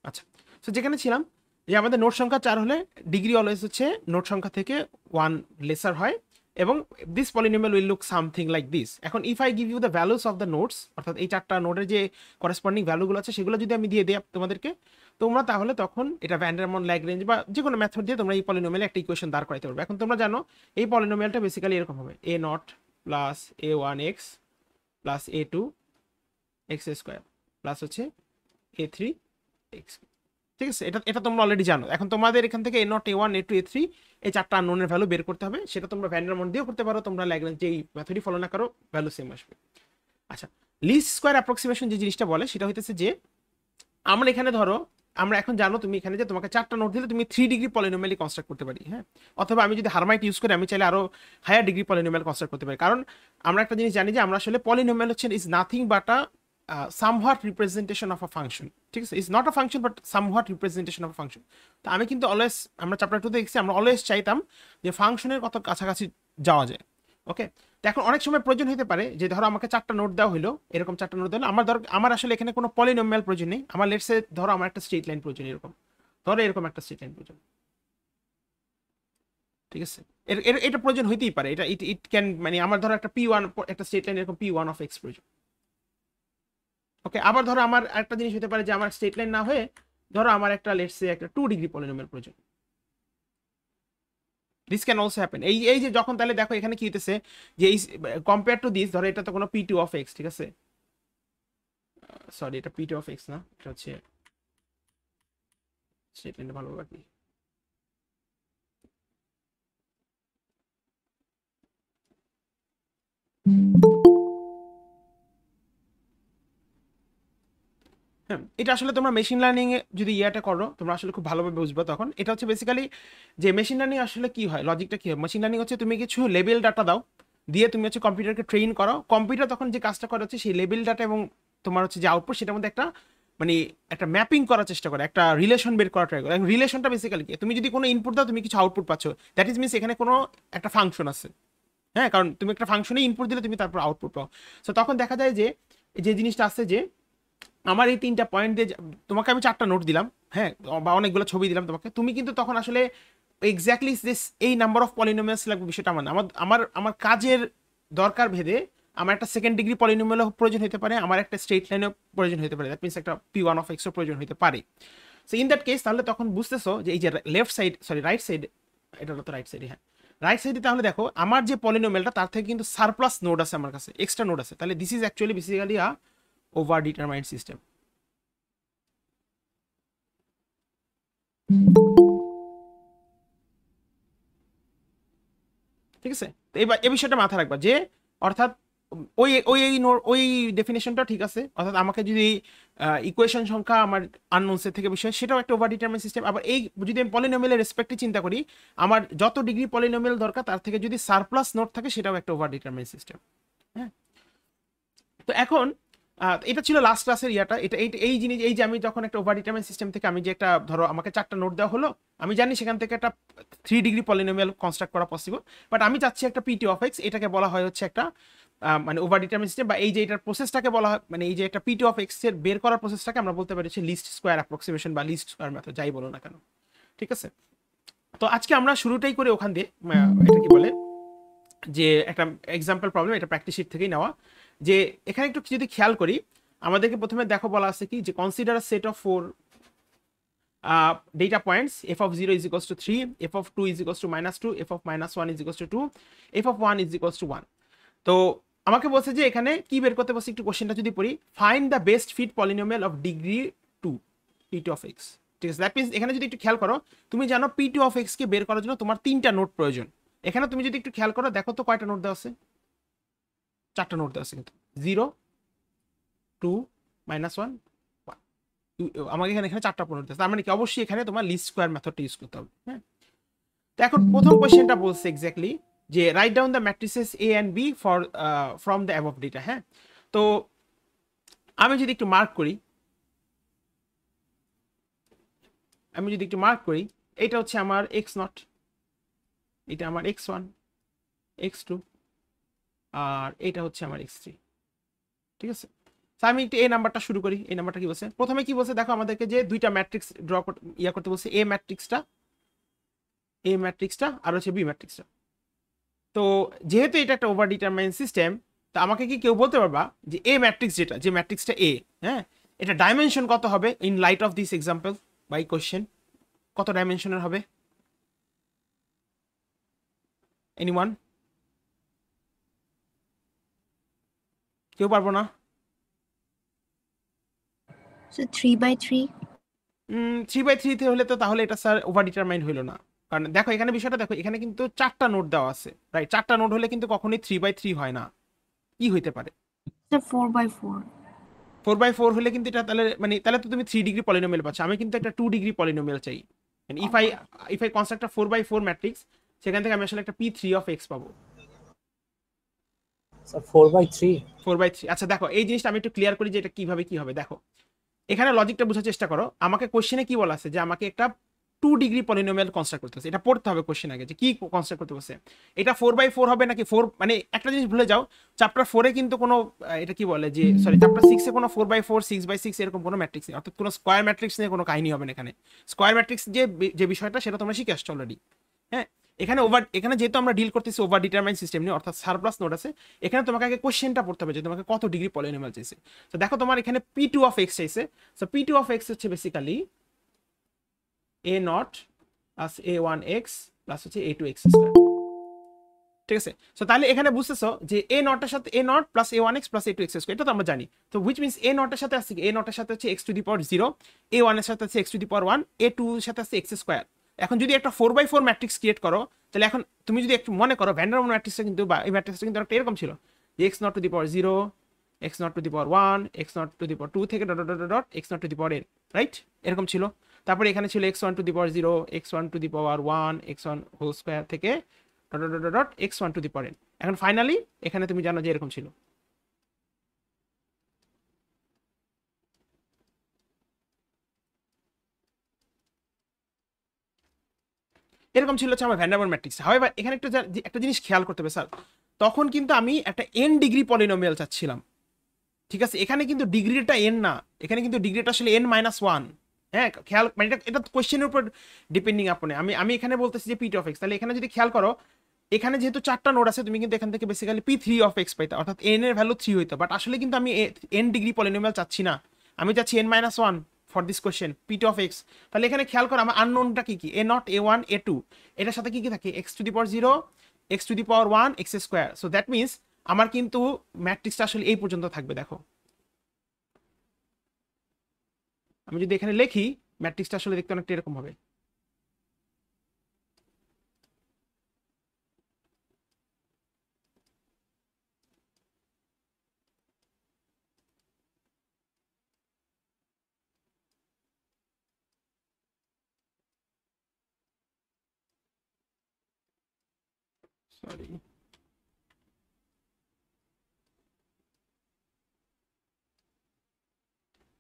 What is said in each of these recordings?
আচ্ছা, সো যেখানে ছিলাম যে আমাদের নোট সংখ্যা 4 হলে ডিগ্রি অলওয়েজ হচ্ছে নোট সংখ্যা থেকে 1 লেসার হয়, এবং this polynomial will look something like this. এখন if I give you the values of the notes, অর্থাৎ এই 4টা নোটের যে করেসপন্ডিং ভ্যালুগুলো আছে সেগুলো যদি আমি দিয়ে দিই তোমাদেরকে, তোমরা তাহলে তখন এটা ভ্যান ডার মন ল্যাগ্রেঞ্জ বা যে কোনো মেথড দিয়ে তোমরা এই পলিনোমিয়ালে একটা ইকুয়েশন দাঁড় করাইতে পারবে। এখন তোমরা জানো এই পলিনোমিয়ালটা বেসিক্যালি এরকম হবে, a nought plus a1x plus a2 x square plus হচ্ছে a3 এক্স। ঠিক আছে, এটা এটা তোমরা অলরেডি জানো। এখন তোমাদের এখান থেকে a0 a1 a2 a3 এই 4টা আননোনের ভ্যালু বের করতে হবে। সেটা তোমরা ভ্যান ডার মন দিয়েও করতে পারো, তোমরা ল্যাগ্রেঞ্জ যেই মেথডই ফলো না করো ভ্যালু সেম আসবে। আচ্ছা, লিস্ট স্কোয়ার অ্যাপ্রক্সিমেশন যে জিনিসটা বলে সেটা হইতেছে যে আমরা এখানে ধরো, আমরা এখন জানো তুমি এখানে যে তোমাকে 4টা নোট দিলে তুমি 3 ডিগ্রি পলিনোমিয়ালি কনস্ট্রাক্ট করতে পারি। হ্যাঁ, অথবা আমি যদি হারমাইট ইউজ করি আমি চাইলে আরো হায়ার ডিগ্রি পলিনোমিয়াল কনস্ট্রাক্ট করতে পারি। কারণ আমরা একটা জিনিস জানি যে আমরা আসলে পলিনোমিয়াল হচ্ছে is nothing but a somewhat representation of a function. ঠিক আছে, is not a function but somewhat representation of a function. তো আমি কিন্তু অলওয়েজ, আমরা চ্যাপ্টার 2 তে দেখছি আমরা অলওয়েজ চাইতাম যে ফাংশনের কত কাছাকাছি যাওয়া যায়। ওকে, তো এখন অনেক সময় প্রয়োজন হতে পারে যে ধরো আমাকে 4টা নোট দেওয়া হলো, এরকম 4টা নোট দেওয়া হলো, আমার আসলে এখানে কোনো পলিনোমিয়াল প্রয়োজন নেই, আমার লেটসে ধরো আমার একটা স্ট্রেট লাইন প্রয়োজন, এরকম ধরো এরকম একটা স্ট্রেট লাইন প্রয়োজন। ঠিক আছে, এটা প্রয়োজন হইতেই পারে, এটা ইট ইট ক্যান, মানে আমার ধরো একটা p1 একটা স্ট্রেট লাইন এরকম p1 অফ x প্রয়োজন। ওকে, আবার ধরো আমার একটা জিনিস হতে পারে যে আমার স্ট্রেট লাইন না হয়ে ধরো আমার একটা লেটসে একটা 2 ডিগ্রি পলিনোমিয়াল প্রয়োজন। This can also happen. এই এই যে যখন তাহলে দেখো এখানে কি হইতেছে যে এই কম্পেয়ার টু দিস, ধরো এটা তো কোনো p2 অফ x, ঠিক আছে, সরি এটা p2 অফ x না, এটা হচ্ছে স্টেটমেন্ট ভালো বাকি। হ্যাঁ, এটা আসলে তোমরা মেশিন লার্নিং এ যদি ইয়াটা করো তোমরা আসলে খুব ভালোভাবে বুঝবে। তখন এটা হচ্ছে বেসিক্যালি যে মেশিন লার্নিং আসলে কি হয়, লজিকটা কি হয়, মেশিন লার্নিং হচ্ছে তুমি কিছু লেবেল ডাটা দাও, দিয়ে তুমি হচ্ছে কম্পিউটারকে ট্রেন করো, কম্পিউটার তখন যে কাজটা করে হচ্ছে সেই লেবেল ডাটা এবং তোমার হচ্ছে যে আউটপুট সেটার মধ্যে একটা মানে একটা ম্যাপিং করার চেষ্টা করে, একটা রিলেশন বের করা ট্রাই করে। রিলেশনটা বেসিক্যালি কি, তুমি যদি কোনো ইনপুট দাও তুমি কিছু আউটপুট পাচ্ছ, দ্যাট ইজ মিনস এখানে কোনো একটা ফাংশন আছে। হ্যাঁ, কারণ তুমি একটা ফাংশনে ইনপুট দিলে তুমি তারপর আউটপুট পাও। সো তখন দেখা যায় যে যে জিনিসটা আছে যে আমার এই 3টা পয়েন্ট দিয়ে তোমাকে আমি 4টা নোট দিলাম, হ্যাঁ, বা অনেকগুলো ছবি দিলাম তোমাকে, তুমি কিন্তু তখন আসলে এক্স্যাক্টলি দিস এই নাম্বার অফ পলিনোমিয়ালস লাগবে বিষয়টা আমার না। আমার আমার আমার কাজের দরকার ভেদে আমার একটা সেকেন্ড ডিগ্রি পলিনোমিয়ালও প্রয়োজন হতে পারে, আমার একটা স্ট্রেট লাইনও প্রয়োজন হতে পারে, দ্যাট মিনস একটা p1 অফ এক্সও প্রয়োজন হতে পারে। সো ইন দ্যাট কেস তাহলে তখন বুঝতেছো যে এই যে left side, sorry right side, এটা তো রাইট সাইডে, হ্যাঁ রাইট সাইডে, তাহলে দেখো আমার যে পলিনোমিয়ালটা তার থেকে কিন্তু সারপ্লাস নোড আছে আমার কাছে, এক্সট্রা নোড আছে, তাহলে this is actually basically a over determined system. ঠিক আছে, তো এবার এই বিষয়টা মাথায় রাখবা যে অর্থাৎ ওই ওই ওই ওই ডেফিনেশনটা ঠিক আছে, অর্থাৎ আমাকে যদি ইকুয়েশন সংখ্যা আমার আননোনসের থেকে বিষয় সেটাও একটা ওভার ডিটারমাইন সিস্টেম। আবার এই যদি আমি পলিনোমিয়ালের রেসপেক্টে চিন্তা করি, আমার যত ডিগ্রি পলিনোমিয়াল দরকার তার থেকে যদি সারপ্লাস নোট থাকে সেটাও একটা ওভার ডিটারমাইন সিস্টেম। হ্যাঁ, তো এখন এটা ছিল লাস্ট ক্লাসের ইয়াটা, এটা এই জিনিস, এই যে আমি যখন একটা ওভার ডিটারমাইন সিস্টেম থেকে আমি যে একটা ধরো আমাকে 4টা নোট দেওয়া হলো, আমি জানি সেখান থেকে একটা 3 ডিগ্রি পলিনোমিয়াল কনস্ট্রাক্ট করা পসিবল, বাট আমি চাচ্ছি একটা p2 অফ x, এটাকে বলা হয় হচ্ছে একটা মানে ওভার ডিটারমাইন সিস্টেম, বা এই যে এটার প্রসেসটাকে বলা হয়, মানে এই যে একটা p2 অফ x এর বের করার প্রসেসটাকে আমরা বলতে পারি হচ্ছে লিস্ট স্কোয়ার অ্যাপ্রক্সিমেশন বা লিস্ট স্কোয়ার মেথড, যাই বলো না কেন। ঠিক আছে, তো আজকে আমরা শুরুটাই করে ওখান দিয়ে এটা কি বলে যে একটা এক্সাম্পল প্রবলেম, এটা প্র্যাকটিস শিট থেকেই নেওয়া। যে এখানে একটু যদি খেয়াল করি, আমাদেরকে প্রথমে দেখো বলা আছে কি যে consider a set of 4 data points, f of 0 is equals to 3, f of 2 is equals to -2, f of -1 is equals to 2, f of 1 is equals to 1। তো আমাকে বলছে যে এখানে কি বের করতে বলছে, একটু কোশ্চেনটা যদি পড়ি, find the best fit polynomial of degree 2 p2 of x। ঠিক আছে, দ্যাট মিনস এখানে যদি একটু খেয়াল করো, তুমি জানো p2 অফ x কে বের করার জন্য তোমার 3টা নোট প্রয়োজন। এখানে তুমি যদি একটু খেয়াল করো দেখো তো কয়টা নোট দেওয়া আছে, 4টা নোট দেওয়া আছে কিন্তু, 0 2 -1 1। আমাকে এখানে এখানে 4টা নোট দেওয়া আছে, তার মানে কি অবশ্যই এখানে তোমার লিস্ট স্কোয়ার মেথডটা ইউজ করতে হবে। হ্যাঁ, তো এখন প্রথম কোশ্চেনটা বলছে এক্স্যাক্টলি যে right down the matrices A and B for from the above data. হ্যাঁ, তো আমি যদি একটু মার্ক করি, এটা হচ্ছে আমার x0, এটা আমার x1 x2, আর এটা হচ্ছে আমার x3। ঠিক আছে, আমি একটু এই নাম্বারটা শুরু করি। এই নাম্বারটা কি বলছে, প্রথমে কি বলছে দেখো, আমাদেরকে যে দুইটা ম্যাট্রিক্স ড্র করতে বলছে, এ ম্যাট্রিক্সটা আর হচ্ছে বি ম্যাট্রিক্সটা। তো যেহেতু এটা একটা ওভার ডিটারমাইন সিস্টেম, তো আমাকে কি কেউ বলতে পারবা যে এ ম্যাট্রিক্স যেটা, যে ম্যাট্রিক্সটা এ, হ্যাঁ, এটা ডাইমেনশন কত হবে in light of this example by question, কত ডাইমেনশনের হবে? এনিওয়ান? কেউ পারবো না? So 3 by 3. 3/3 হলে তো তাহলে এটা স্যার ওভার ডিটারমাইন্ড হইলো না। কারণ দেখো এখানে বিষয়টা দেখো, এখানে কিন্তু 4টা নোট দেওয়া আছে, রাইট? 4টা নোট হলে কিন্তু কখনোই 3/3 হয় না। কি হইতে পারে? So 4 by 4. 4/4 হলে কিন্তু এটা তাহলে মানে তাহলে তো তুমি 3 ডিগ্রি পলিনোমিয়াল পাচ্ছ, আমি কিন্তু একটা 2 ডিগ্রি পলিনোমিয়াল চাই। ইফ আই কনস্ট্রাক্ট 4/4 ম্যাট্রিক্স, সেখান থেকে আমি আসলে একটা P3 পাবো। স্যার 4/3। 4/3। আচ্ছা দেখো এই জিনিসটা আমি একটু ক্লিয়ার করি যে এটা কিভাবে কি হবে। দেখো এখানে লজিকটা বোঝার চেষ্টা করো। আমাকে কোশ্চেনে কি বলা আছে যে আমাকে একটা 2 ডিগ্রি পলিনোমিয়াল কনস্ট্রাক্ট করতে হবে, এটা পড়তে হবে কোশ্চেন আগে যে কি কনস্ট্রাক্ট করতে বলছে। এটা 4/4 হবে নাকি 4, মানে একটা জিনিস ভুলে যাও, চ্যাপ্টার 4-এ কিন্তু কোনো এটা কি বলে যে, সরি, চ্যাপ্টার 6-এ কোনো 4/4 6/6 এরকম কোনো ম্যাট্রিক্স নেই, অর্থাৎ কোনো স্কোয়ার ম্যাট্রিক্স নিয়ে কোনো কাহিনী হবে না এখানে। স্কোয়ার ম্যাট্রিক্স যে বিষয়টা সেটা তোমরা শিখে আসছো অলরেডি, হ্যাঁ। এখানে যেহেতু আমরা ডিল করতেছি ওভার ডিটারমাইন সিস্টেম নিয়ে, অর্থাৎ সারপ্লাস নোট আছে, এখানে তোমাকে আগে কোশ্চেনটা পড়তে হবে যে তোমাকে কত ডিগ্রি পলিনোমিয়াল চাইছে। তো দেখো তোমার এখানে P2 চাইছে। সো P2 হচ্ছে basically A0 plus A1x plus হচ্ছে A2x স্কয়ার, ঠিক আছে? সো তাহলে এখানে বুঝতেছো যে A0 এর সাথে A0 plus A1x plus A2x square, এটা তো আমরা জানি। তো হুইচ মিন্স A0 এর সাথে আছে কি, A0 এর সাথে হচ্ছে x⁻0, A1 এর সাথে আছে x⁻1, A2 এর সাথে আছে x স্কয়ার। এখন যদি একটা 4/4 ম্যাট্রিক্স ক্রিয়েট করো, তাহলে এখন তুমি যদি একটু মনে করো ভ্যান ডার ম্যাট্রিক্সটা কিন্তু, বা এই ম্যাট্রিক্সটা কিন্তু একটা এরকম ছিল যে x0⁻0, x0⁻1, x0⁻2 থেকে dot dot dot x0⁻n, right? এরকম ছিল। তারপরে এখানে ছিল x1⁻0, x1⁻1, x1 whole square থেকে ডট ডট ডট x1⁻n। এখন ফাইনালি এখানে তুমি জানো যে এরকম ছিল। এরকম ছিল হচ্ছে আমার ভ্যান ডার ওয়াল ম্যাট্রিক্স। হাউএভার এখানে একটা জিনিস খেয়াল করতে হবে স্যার, তখন কিন্তু আমি একটা n ডিগ্রি পলিনোমিয়াল চাচ্ছিলাম, ঠিক আছে? এখানে কিন্তু ডিগ্রিটা n না, এখানে কিন্তু ডিগ্রিটা আসলে n-1। হ্যাঁ, খেয়াল, মানে এটা কোশ্চেনের উপর ডিপেন্ডিং আপনি। আমি এখানে বলতেছি যে P2 তাহলে এখানে যদি খেয়াল করো, এখানে যেহেতু 4টা নোড আছে, তুমি কিন্তু এখান থেকে বেসিক্যালি P3 পাইতা, অর্থাৎ n এর ভ্যালু 3 হইতো। বাট আসলে কিন্তু আমি n ডিগ্রি পলিনোমিয়াল চাচ্ছি না, আমি চাচ্ছি n-1 for this question P2। তাহলে এখানে খেয়াল করো আমার আননোনটা কি কি, A0, A1, A2, এটার সাথে কি কি থাকে, x⁻0, x⁻1, x square. So that means আমার কিন্তু ম্যাট্রিক্সটা আসলে এই পর্যন্ত থাকবে। দেখো আমি যদি এখানে লিখি, ম্যাট্রিক্সটা আসলে দেখতে অনেকটা এরকম হবে। সরি,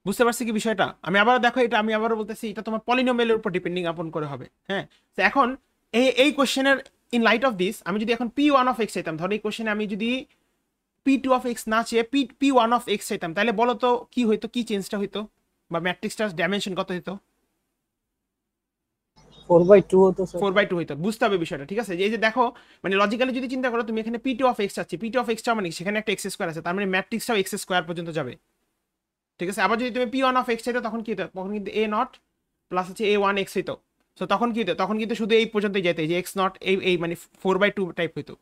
বুঝতে পারছি কি বিষয়টা? আমি আবার দেখো, এটা আমি আবারও বলতেছি, এটা তোমার পলিনোমিয়ালের উপর ডিপেন্ডিং আপন করে হবে, হ্যাঁ। তো এখন এই কোশ্চেনের ইন লাইট অফ দিস, আমি যদি এখন P1 চাইতাম, ধরো এই কোশ্চেনে আমি যদি P2 না চেয়ে P1 চাইতাম, তাহলে বলো তো কি হইতো, কি চেঞ্জটা হইতো, বা ম্যাট্রিক্সটার ডাইমেনশন কত হইতো? 4/2 হতো স্যার। 4/2 হইতো। বুঝতে হবে বিষয়টা, ঠিক আছে? এই যে দেখো, মানে লজিক্যালি যদি চিন্তা করো, তুমি এখানে P2 চাচ্ছি, P2 মানে সেখানে একটা x স্কয়ার আছে, তার মানে ম্যাট্রিক্সটাও x স্কয়ার পর্যন্ত যাবে, ঠিক আছে? আবার যদি তুমি P1 চাইতো, তখন কি হতো, তখন কিন্তু A0 প্লাস হচ্ছে A1x হইতো। সো তখন কি হতো, তখন কিন্তু শুধু এই পর্যন্তই যেতে, যে x0 এই মানে 4/2 টাইপ হইতো,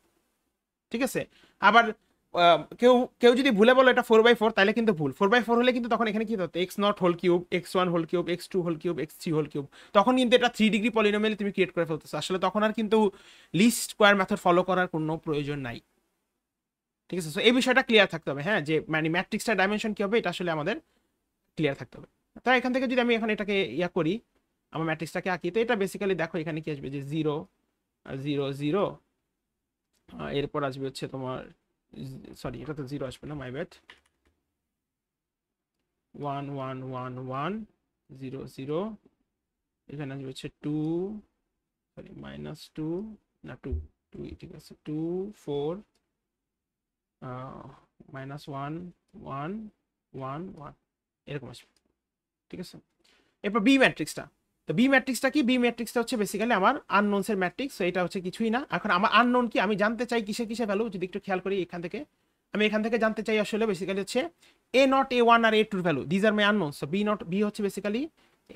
ঠিক আছে? আবার কেউ কেউ যদি ভুলে বলো এটা 4/4, তাহলে কিন্তু ভুল। 4/4 হলে কিন্তু তখন এখানে কি হতো, x0 whole cube, x1 whole cube, x2 whole cube, x3 whole cube. তখন কিন্তু এটা 3 ডিগ্রি পলিনোমিয়াল তুমি ক্রিয়েট করে ফেলতেছো। আসলে তখন আর কিন্তু লিস্ট স্কোয়ার মেথড ফলো করার কোনো প্রয়োজন নাই, ঠিক আছে? সো এই বিষয়টা ক্লিয়ার থাকতে হবে, হ্যাঁ, যে মানে ম্যাট্রিক্সটার ডাইমেনশন কি হবে এটা আসলে আমাদের ক্লিয়ার থাকতে হবে। তাই এখান থেকে যদি আমি এখন এটাকে করি, আমার ম্যাট্রিক্সটাকে আঁকি, তো এটা বেসিক্যালি দেখো এখানে কি আসবে, যে 0 0 0, এরপর আসবে হচ্ছে তোমার, সরি এটা তো 0 আসবে না, মাই ব্যাড, 1 1 1 1 0 0, এখানে আসবে হচ্ছে 2, সরি -2, না 2 2, ঠিক আছে, 2 4, -1 1, 1 1 এরকম আসবে, ঠিক আছে। এরপর বি ম্যাট্রিক্সটা, তো বি ম্যাট্রিক্সটা কি? বি ম্যাট্রিক্সটা হচ্ছে বেসিক্যালি আমার আননোনসের ম্যাট্রিক্স। তো এটা হচ্ছে কিছুই না। এখন আমার আননোন কি, আমি জানতে চাই কিসে কিসে ভ্যালু, যদি একটু খেয়াল করি এখান থেকে, আমি এখান থেকে জানতে চাই আসলে বেসিক্যালি হচ্ছে এ নট এ ওয়ান আর এ টুর value, these are my unknown. So b nought, b হচ্ছে basically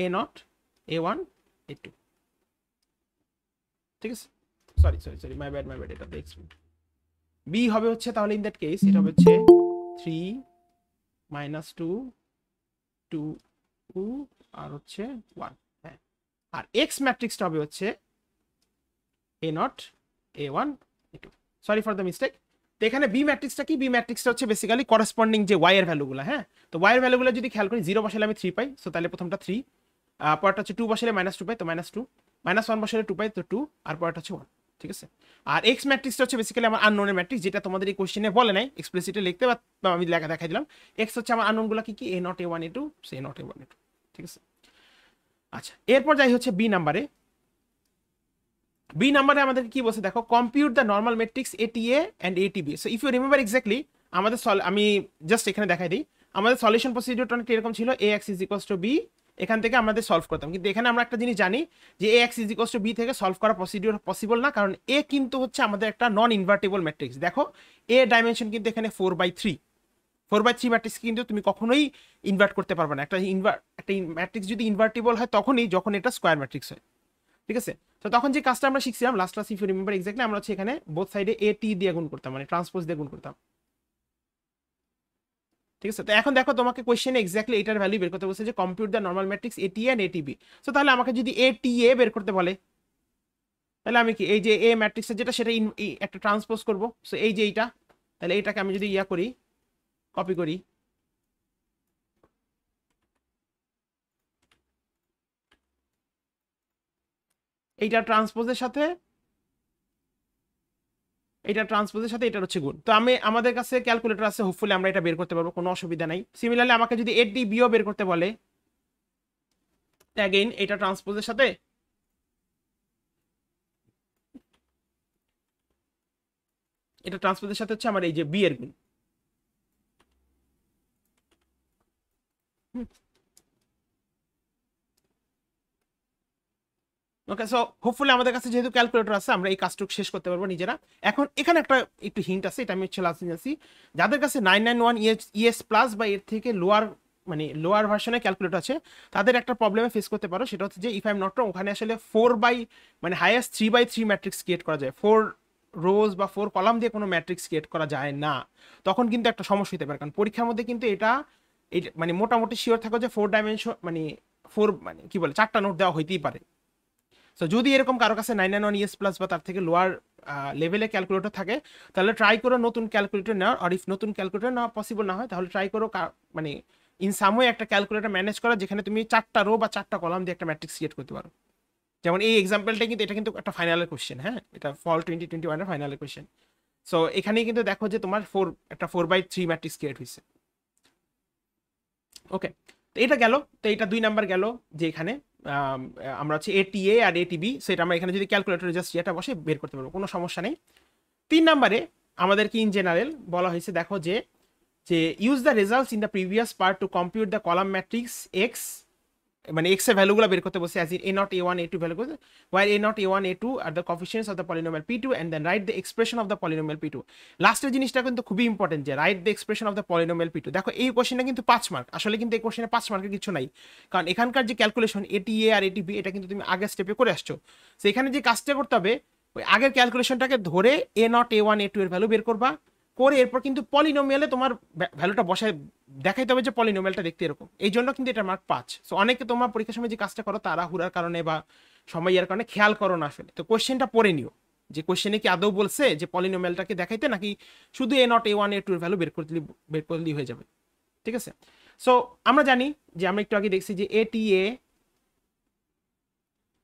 a not a one a two, ঠিক আছে। Sorry sorry sorry, my bad এটা তো এক্সপ্লেন। বি হবে হচ্ছে তাহলে ইন দ্যাট কেস এটা হবে হচ্ছে 3 -2 2 আর হচ্ছে 1, হ্যাঁ। আর এক্স ম্যাট্রিক্সটা হবে হচ্ছে a not a one a two, sorry for the mistake. তো এখানে বি ম্যাট্রিক্সটা কি? বি ম্যাট্রিক্সটা হচ্ছে বেসিক্যালি করেসপন্ডিং যে ওয়াই এর ভ্যালুগুলো, হ্যাঁ। তো ওয়াই এর ভ্যালুগুলো যদি খেয়াল করি, 0 বসালে আমি 3 পাই, সো তাহলে প্রথমটা 3, পরটা হচ্ছে 2 বসালে -2 পাই, তো -2, -1 বসালে 2 পাই, তো 2, আর পরটা হচ্ছে 1, ঠিক আছে। আর এক্স ম্যাট্রিক্সটা হচ্ছে বেসিক্যালি আমার আননোনের ম্যাট্রিক্স, যেটা তোমাদের এই কোশ্চেনে বলে নাই এক্সপ্লিসিটলি লিখতে, বা আমি লেখা দেখাই দিলাম। এক্স হচ্ছে আমার আননোনগুলো কি কি? A not a one a two, say nought a one a two, ঠিক আছে। আচ্ছা, এরপর যাই হচ্ছে বি নাম্বারে। বি নাম্বারে আমাদের কি বলছে দেখো, compute the normal matrix ATA and ATB. So if you remember exactly, আমাদের আমি জাস্ট এখানে দেখাই দিই, আমাদের সলিউশন প্রসিডিউরটা অনেকটা এরকম ছিল, A x is equals to b, এখান থেকে আমাদের সলভ করতাম। কিন্তু এখানে আমরা একটা জিনিস জানি যে A x is equals to b থেকে সলভ করা প্রসিডিউর পসিবল না, কারণ এ কিন্তু হচ্ছে আমাদের একটা নন ইনভার্টেবল ম্যাট্রিক্স। দেখো এ ডাইমেনশন কিন্তু এখানে 4/3, 4/3 ম্যাট্রিক্স কিন্তু তুমি কখনোই ইনভার্ট করতে পারবে না। একটা ম্যাট্রিক্স যদি ইনভার্টেবল হয় তখনই যখন এটা স্কোয়ার ম্যাট্রিক্স হয়, ঠিক আছে। তো তখন যে কাজটা আমরা শিখছিলাম last class, if you remember exactly, আমরা হচ্ছে এখানে বোথ সাইডে এ টি দিয়ে গুণ করতাম, মানে ট্রান্সপোজ দিয়ে গুণ করতাম, ঠিক আছে। তো এখন দেখো তোমাকে কোশ্চেনে এক্স্যাক্টলি এটার ভ্যালু বের করতে বলছে যে কম্পিউট দ্য নরমাল ম্যাট্রিক্স এটি এন্ড এটিবি। সো তাহলে আমাকে যদি এ টি এ বের করতে বলে, তাহলে আমি কি এই যে এ ম্যাট্রিক্সের যেটা সেটা একটা ট্রান্সপোজ করব। সো এই যে এইটা, তাহলে এইটাকে আমি যদি ইয়া করি, কপি করি, এইটা ট্রান্সপোজের সাথে এটার হচ্ছে গুণ। তো আমাদের কাছে ক্যালকুলেটর আছে, হোপফুলি আমরা এটা বের করতে পারবো, কোনো অসুবিধা নাই। সিমিলারলি আমাকে যদি এ ডি বিও বের করতে বলে, অ্যাগেইন এটা ট্রান্সপোজের সাথে হচ্ছে আমার এই যে বি এর গুণ। ওকে, সো হোপফুলি আমাদের কাছে যেহেতু ক্যালকুলেটর আছে, আমরা এই কাজটুকু শেষ করতে পারবো নিজেরা। এখন এখানে একটা একটু হিন্ট আছে, এটা আমি হচ্ছে লাস্ট জানছি, যাদের কাছে 991 ইএস প্লাস বা এর থেকে লোয়ার, মানে লোয়ার ভার্সনের ক্যালকুলেটর আছে, তাদের একটা প্রবলেমে ফেস করতে পারো। সেটা হচ্ছে যে if I am not wrong, ওখানে আসলে 4 মানে হাইয়েস্ট 3/3 ম্যাট্রিক্স ক্রিয়েট করা যায়, 4 রোজ বা 4 কলাম দিয়ে কোনো ম্যাট্রিক্স ক্রিয়েট করা যায় না। তখন কিন্তু একটা সমস্যা হতে পারে, কারণ পরীক্ষার মধ্যে কিন্তু এটা মানে মোটামুটি শিওর থাকো যে 4 ডাইমেনশন, মানে 4 মানে কি বলে 4টা নোট দেওয়া হইতেই পারে। সো যদি এরকম কারো কাছে 991 ইএস প্লাস বা তার থেকে লোয়ার লেভেলে ক্যালকুলেটর থাকে, তাহলে ট্রাই করো নতুন ক্যালকুলেটর নেওয়ার। আর ইফ নতুন ক্যালকুলেটর নেওয়া পসিবল না হয়, তাহলে ট্রাই করো মানে ইন সাম ওয়ে একটা ক্যালকুলেটর ম্যানেজ করা, যেখানে তুমি 4টা রো বা 4টা কলাম দিয়ে একটা ম্যাট্রিক্স ক্রিয়েট করতে পারো। যেমন এই এক্সাম্পলটা কিন্তু, এটা কিন্তু একটা ফাইনালের কোশ্চেন, হ্যাঁ, এটা ফল 2021 এর ফাইনালের কোশ্চেন। সো এখানেই কিন্তু দেখো যে তোমার একটা 4/3 ম্যাট্রিক্স ক্রিয়েট হয়েছে। ওকে, তো এটা গেল। তো এটা 2 নাম্বার গেল, যে এখানে আমরা হচ্ছে এটিএ আর এটিবি, সেটা আমরা এখানে যদি ক্যালকুলেটরে জাস্ট এটা বসে বের করতে পারবো, কোনো সমস্যা নেই। 3 নাম্বারে আমাদেরকে ইন জেনারেল বলা হয়েছে, দেখো যে use the results in the previous part to compute the column matrix X, মানে এক্স এর ভ্যালুগুলো বের করতে বসে, as in a not a one a two value, where a not a one a two are the coefficients of the polynomial P two, and then write the expression of the polynomial P two. লাস্টের জিনিসটা কিন্তু খুবই important, যে write the expression of the polynomial P two. দেখো এই কোশ্চেনটা কিন্তু 5 mark, আসলে কিন্তু এই কোশ্চেনে 5 মার্কের কিছু নাই, কারণ এখানকার যে ক্যালকুলেশন এটি এ আর এটি বি, এটা কিন্তু তুমি আগের স্টেপে করে আসছো। তো এখানে যে কাজটা করতে হবে, ওই আগের ক্যালকুলেশনটাকে ধরে a not a one a two এর ভ্যালু বের করবা, করে এরপর কিন্তু পলিনোমিয়ালে তোমার ভ্যালুটা বসায় দেখাইতে হবে যে পলিনোমিয়ালটা দেখতে এরকম, এই জন্য কিন্তু এটা মার্ক 5। সো অনেকে তোমার পরীক্ষার সময় যে কাজটা করো তারা হুরার কারণে বা সময়ের কারণে খেয়াল করো না আসলে। তো কোশ্চেনটা পড়ে নিও, যে কোশ্চেনে কি আদৌ বলছে যে পলিনোমিয়ালটাকে দেখাইতে, নাকি শুধু a not a one a two এর ভ্যালু বের করলেই হয়ে যাবে, ঠিক আছে। সো আমরা জানি যে, আমরা একটু আগে দেখছি যে এটি এ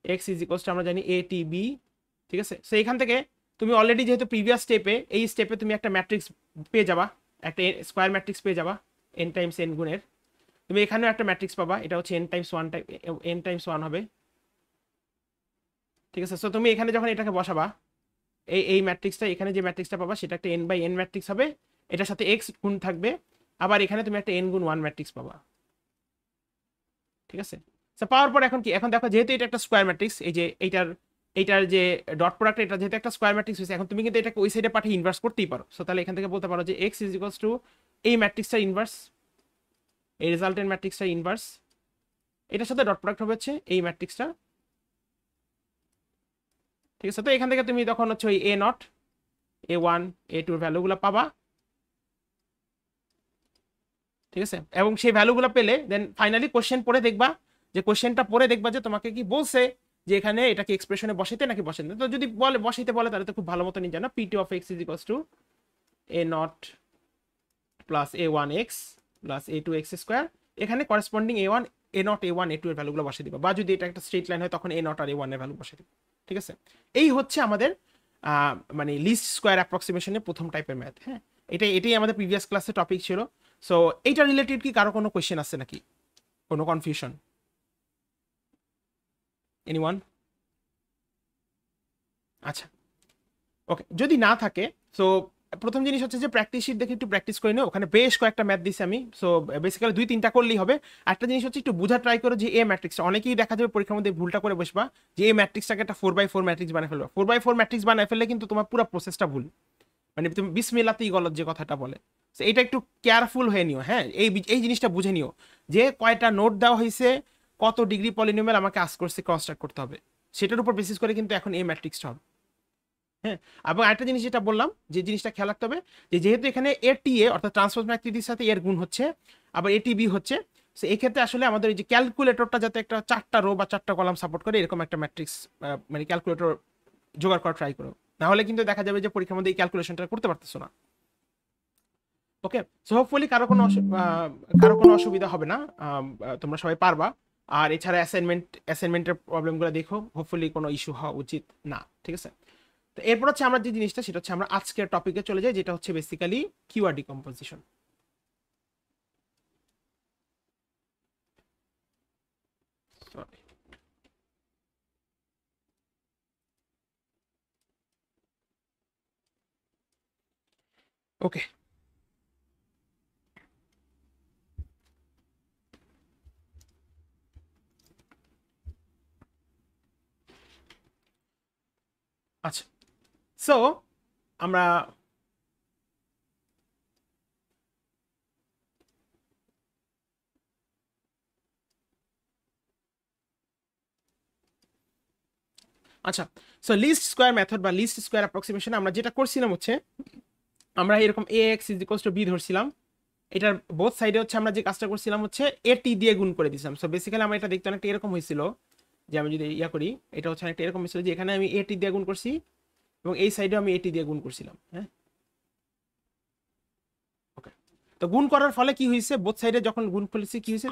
এক্স ইজ ইকুয়ালস টু আমরা জানি এ টি বি, ঠিক আছে। সো এখান থেকে তুমি অলরেডি যেহেতু প্রিভিয়াস স্টেপে, এই স্টেপে তুমি একটা ম্যাট্রিক্স পেয়ে যাবা, একটা স্কোয়ার ম্যাট্রিক্স পেয়ে যাবা এন টাইমস এন গুণের। তুমি এখানেও একটা ম্যাট্রিক্স পাবা, এটা হচ্ছে এন টাইমস ওয়ান হবে, ঠিক আছে। সো তুমি এখানে যখন এটাকে বসাবা, এই ম্যাট্রিক্সটা, এখানে যে ম্যাট্রিক্সটা পাবা সেটা একটা n/n ম্যাট্রিক্স হবে, এটার সাথে এক্স গুণ থাকবে, আবার এখানে তুমি একটা n গুণ 1 ম্যাট্রিক্স পাবা, ঠিক আছে। তো পাওয়ার পর এখন কি, এখন দেখো যেহেতু এটা একটা স্কোয়ার ম্যাট্রিক্স, এই যে এইটার যে ডট প্রোডাক্ট, এটা যেহেতু একটা স্কোয়ার ম্যাট্রিক্স হয়েছে, এখন তুমি কিন্তু এটাকে ওই সাইডে পাঠিয়ে ইনভার্স করতেই পারো। সো তাহলে এখান থেকে বলতে পারো যে x ইজ ইকুয়ালস টু এই ম্যাট্রিক্সটার ইনভার্স, এই রেজাল্টেন্ট ম্যাট্রিক্সটার ইনভার্স, এটার সাথে ডট প্রোডাক্ট হবে হচ্ছে এই ম্যাট্রিক্সটা, ঠিক আছে। তো এখান থেকে তুমি তখন হচ্ছে ওই a0 a1 a2 এর ভ্যালুগুলো পাবা, ঠিক আছে। এবং সেই ভ্যালুগুলো পেলে দেন ফাইনালি কোশ্চেন পড়ে দেখবা, যে কোশ্চেনটা পড়ে দেখবা যে তোমাকে কি বলছে যে এখানে এটাকে এক্সপ্রেশনে বসাইতে নাকি বসাইতে। তো যদি বলে বসাইতে বলে তাহলে তো খুব ভালো মতো নিয়ে জানো p2 of x is equals to a0 plus a1x plus a2x square, এখানে corresponding a1 a0 a1 a2 এর ভ্যালুগুলো বসিয়ে দিবা, বা যদি এটা একটা স্ট্রেট লাইন হয় তখন a0 আর a1 এর ভ্যালু বসিয়ে দিবা, ঠিক আছে। এই হচ্ছে আমাদের মানে লিস্ট স্কোয়ার অ্যাপ্রক্সিমেশনের প্রথম টাইপের ম্যাথ। হ্যাঁ, এটাই আমাদের প্রিভিয়াস ক্লাসে টপিক ছিল। সো এইটা রিলেটেড কি কারো কোনো কোয়েশ্চেন আছে নাকি, কোনো কনফিউশন, এনিওয়ান? আচ্ছা, ওকে, যদি না থাকে সো প্রথম জিনিস হচ্ছে যে প্র্যাকটিস শিট দেখে একটু প্র্যাকটিস করে নিও, ওখানে বেশ কয়েকটা ম্যাথ দিছি আমি। সো বেসিক্যালি 2-3টা করলেই হবে। একটা জিনিস হচ্ছে একটু বোঝা ট্রাই করো যে এ ম্যাট্রিক্সটা, অনেকেই দেখা যাবে পরীক্ষার মধ্যে ভুলটা করে বসবা যে এই ম্যাট্রিক্সটাকে একটা 4x4 ম্যাট্রিক্স বানিয়ে ফেলবা। 4x4 ম্যাট্রিক্স বানিয়ে ফেললে কিন্তু তোমার পুরো প্রসেসটা ভুল, মানে তুমি বিসমিল্লাতেই গলত যে কথাটা বলে। তো এটা একটু কেয়ারফুল হয়ে নিও। হ্যাঁ, এই জিনিসটা বুঝে নিও যে কয়টা নোট দেওয়া হয়েছে, কত ডিগ্রি পলিনোমিয়াল আমাকে আস্ক করছে কনস্ট্রাক্ট করতে হবে, সেটার উপর বেসিস করে কিন্তু এখন এই ম্যাট্রিক্সটা হবে। হ্যাঁ, এবং আরেকটা জিনিস যেটা বললাম, যে জিনিসটা খেয়াল রাখতে হবে যে যেহেতু এখানে এ অর্থাৎ ট্রান্সপোজ ম্যাট্রিক্সের সাথে এর গুণ হচ্ছে, আবার এটিবি হচ্ছে, সো এই ক্ষেত্রে আসলে আমাদের এই যে ক্যালকুলেটরটা যাতে একটা 4টা রো বা 4টা কলাম সাপোর্ট করে এরকম একটা ম্যাট্রিক্স, মানে ক্যালকুলেটর জোগাড় করা ট্রাই করো, না হলে কিন্তু দেখা যাবে যে পরীক্ষার মধ্যে এই ক্যালকুলেশনটা করতে পারতেছো না। ওকে, সো হোপফুলি কারো কোনো অসুবিধা হবে না, তোমরা সবাই পারবা। আর এছাড়া অ্যাসাইনমেন্টের প্রবলেমগুলো দেখো, হোপফুলি কোনো ইস্যু হওয়া উচিত না, ঠিক আছে। তো এরপর হচ্ছে আমরা যে জিনিসটা, সেটা হচ্ছে আমরা আজকের টপিকে চলে যাই, যেটা হচ্ছে বেসিক্যালি কিওয়ার্ড ডিকম্পোজিশন। ওকে, আচ্ছা, সো আমরা আচ্ছা, সো লিস্ট স্কোয়ার মেথড বা লিস্ট স্কোয়ার অ্যাপ্রক্সিমেশন আমরা যেটা করছিলাম হচ্ছে, আমরা এরকম ax is equals two b ধরছিলাম, এটার বোথ সাইডে হচ্ছে আমরা যে কাজটা করছিলাম হচ্ছে এটি দিয়ে গুণ করে দিয়েছিলাম। সো বেসিক্যালি আমরা এটা দেখতে অনেকটা এরকম হয়েছিল, যে আমি যদি ইয়া করি, এটা হচ্ছে অনেকটা এরকম হয়েছিল যে এখানে আমি এটি দিয়ে গুণ করছি এবং এই সাইডে আমি এটি দিয়ে গুণ করছিলাম। হ্যাঁ, ওকে, তো গুণ করার ফলে কি হয়েছে, বোথ সাইডে যখন গুণ করেছি কি হয়েছে,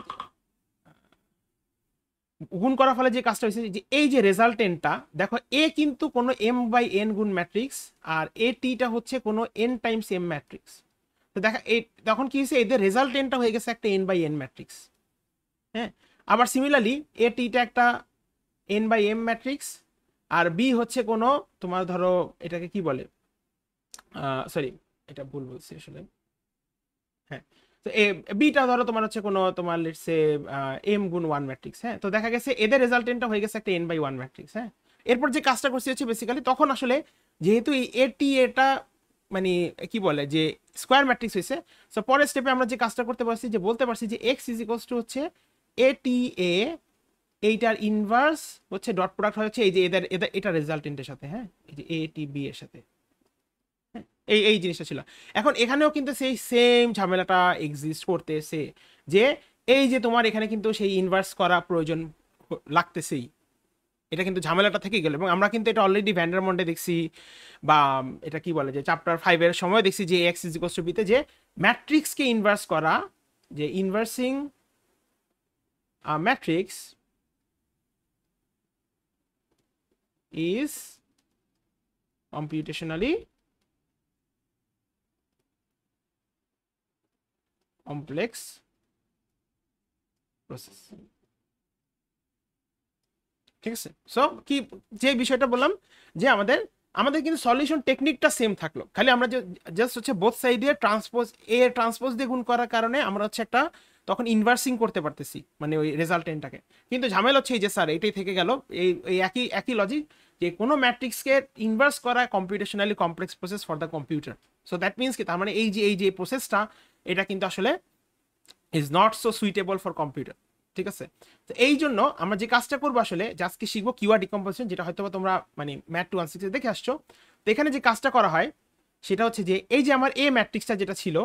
গুণ করার ফলে যে কাজটা হয়েছে যে এই যে রেজাল্টেন্টটা দেখো, এ কিন্তু কোনো m/n গুণ ম্যাট্রিক্স, আর এটিটা হচ্ছে কোনো n টাইমস m ম্যাট্রিক্স। তো দেখা এই তখন কি হয়েছে, এদের রেজাল্টেন্টটা হয়ে গেছে একটা n/n ম্যাট্রিক্স। হ্যাঁ, আবার সিমিলারলি এটিটা একটা n/m ম্যাট্রিক্স, আর বি হচ্ছে কোনো তোমার ধরো এটাকে কি বলে, সরি এটা ভুল বলছি আসলে। হ্যাঁ, তো বিটা ধরো তোমার হচ্ছে কোনো তোমার লেটস সে m গুণ 1 ম্যাট্রিক্স। হ্যাঁ, তো দেখা গেছে এদের রেজাল্টেন্টটা হয়ে গেছে একটা n/1 ম্যাট্রিক্স। হ্যাঁ, এরপর যে কাজটা করছি হচ্ছে বেসিক্যালি তখন আসলে যেহেতু এই এটা মানে কি বলে যে স্কোয়ার ম্যাট্রিক্স হয়েছে, সো পরের স্টেপে আমরা যে কাজটা করতে পারছি, যে বলতে পারছি যে x ইজ ইকুয়ালস টু হচ্ছে ATA, এইটার ইনভার্স হচ্ছে ডট প্রোডাক্ট হচ্ছে এই যে এটা রেজাল্টেন্টের সাথে। হ্যাঁ, এই যে ATB এর সাথে, এই জিনিসটা ছিল। এখন এখানেও কিন্তু সেই সেম ঝামেলাটা এক্সিস্ট করতেছে, যে এই যে তোমার এখানে কিন্তু সেই ইনভার্স করা প্রয়োজন লাগতেছেই, এটা কিন্তু ঝামেলাটা থেকে গেল। এবং আমরা কিন্তু এটা অলরেডি ভ্যান্ডারমন্ডে দেখছি, বা এটা কি বলে যে চ্যাপ্টার 5 এর সময় দেখছি যে x is equals two b তে যে ম্যাট্রিক্সকে ইনভার্স করা, যে ইনভার্সিং matrix is computationally complex process. ঠিক আছে, সো কি যে বিষয়টা বললাম যে আমাদের আমাদের কিন্তু সলিউশন টেকনিকটা সেম থাকলো, খালি আমরা জাস্ট হচ্ছে বোথ সাইড দিয়ে ট্রান্সপোজ দিয়ে গুণ করার কারণে আমরা হচ্ছে একটা তখন ইনভার্সিং করতে পারতেছি মানে ওই রেজাল্টেন্টটাকে। কিন্তু ঝামেলা হচ্ছে এই যে স্যার এটাই থেকে গেল, এই একই একই লজিক যে কোনো ম্যাট্রিক্সকে ইনভার্স করা computationally complex process for the computer. So that means কি তার মানে এই যে প্রসেসটা এটা কিন্তু আসলে is not so suitable for computer. ঠিক আছে, তো এই জন্য আমরা যে কাজটা করবো আসলে আজকে শিখবো কিউআর ডিকম্পোজিশন, যেটা হয়তো তোমরা মানে ম্যাথ 216 দেখে আসছো। তো এখানে যে কাজটা করা হয় সেটা হচ্ছে যে এই যে আমার এ ম্যাট্রিক্সটা যেটা ছিল,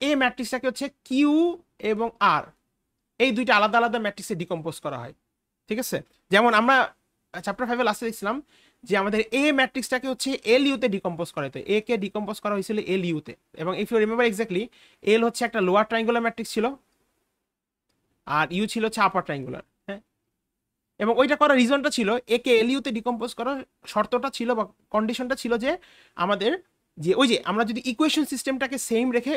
এ ম্যাট্রিক্সটাকে হচ্ছে কিউ এবং আর এই দুইটা আলাদা আলাদা ম্যাট্রিক্সে ডিকম্পোজ করা হয়। ঠিক আছে, যেমন আমরা চ্যাপ্টার 5 লাস্টে দেখছিলাম যে আমাদের এ ম্যাট্রিক্সটাকে হচ্ছে এল ইউতে ডিকম্পোজ করা হতো, এ কে ডিকম্পোজ করা হয়েছিল এল ইউতে। এবং ইফ ইউ রিমেম্বার এক্স্যাক্টলি এল হচ্ছে একটা লোয়ার ট্রায়াঙ্গুলার ম্যাট্রিক্স ছিল আর ইউ ছিল হচ্ছে আপার ট্রায়াঙ্গুলার। হ্যাঁ, এবং ওইটা করার রিজনটা ছিল এ কে এল ইউতে ডিকম্পোজ করার শর্তটা ছিল বা কন্ডিশনটা ছিল যে আমাদের যে ওই যে আমরা যদি ইকুয়েশন সিস্টেমটাকে সেম রেখে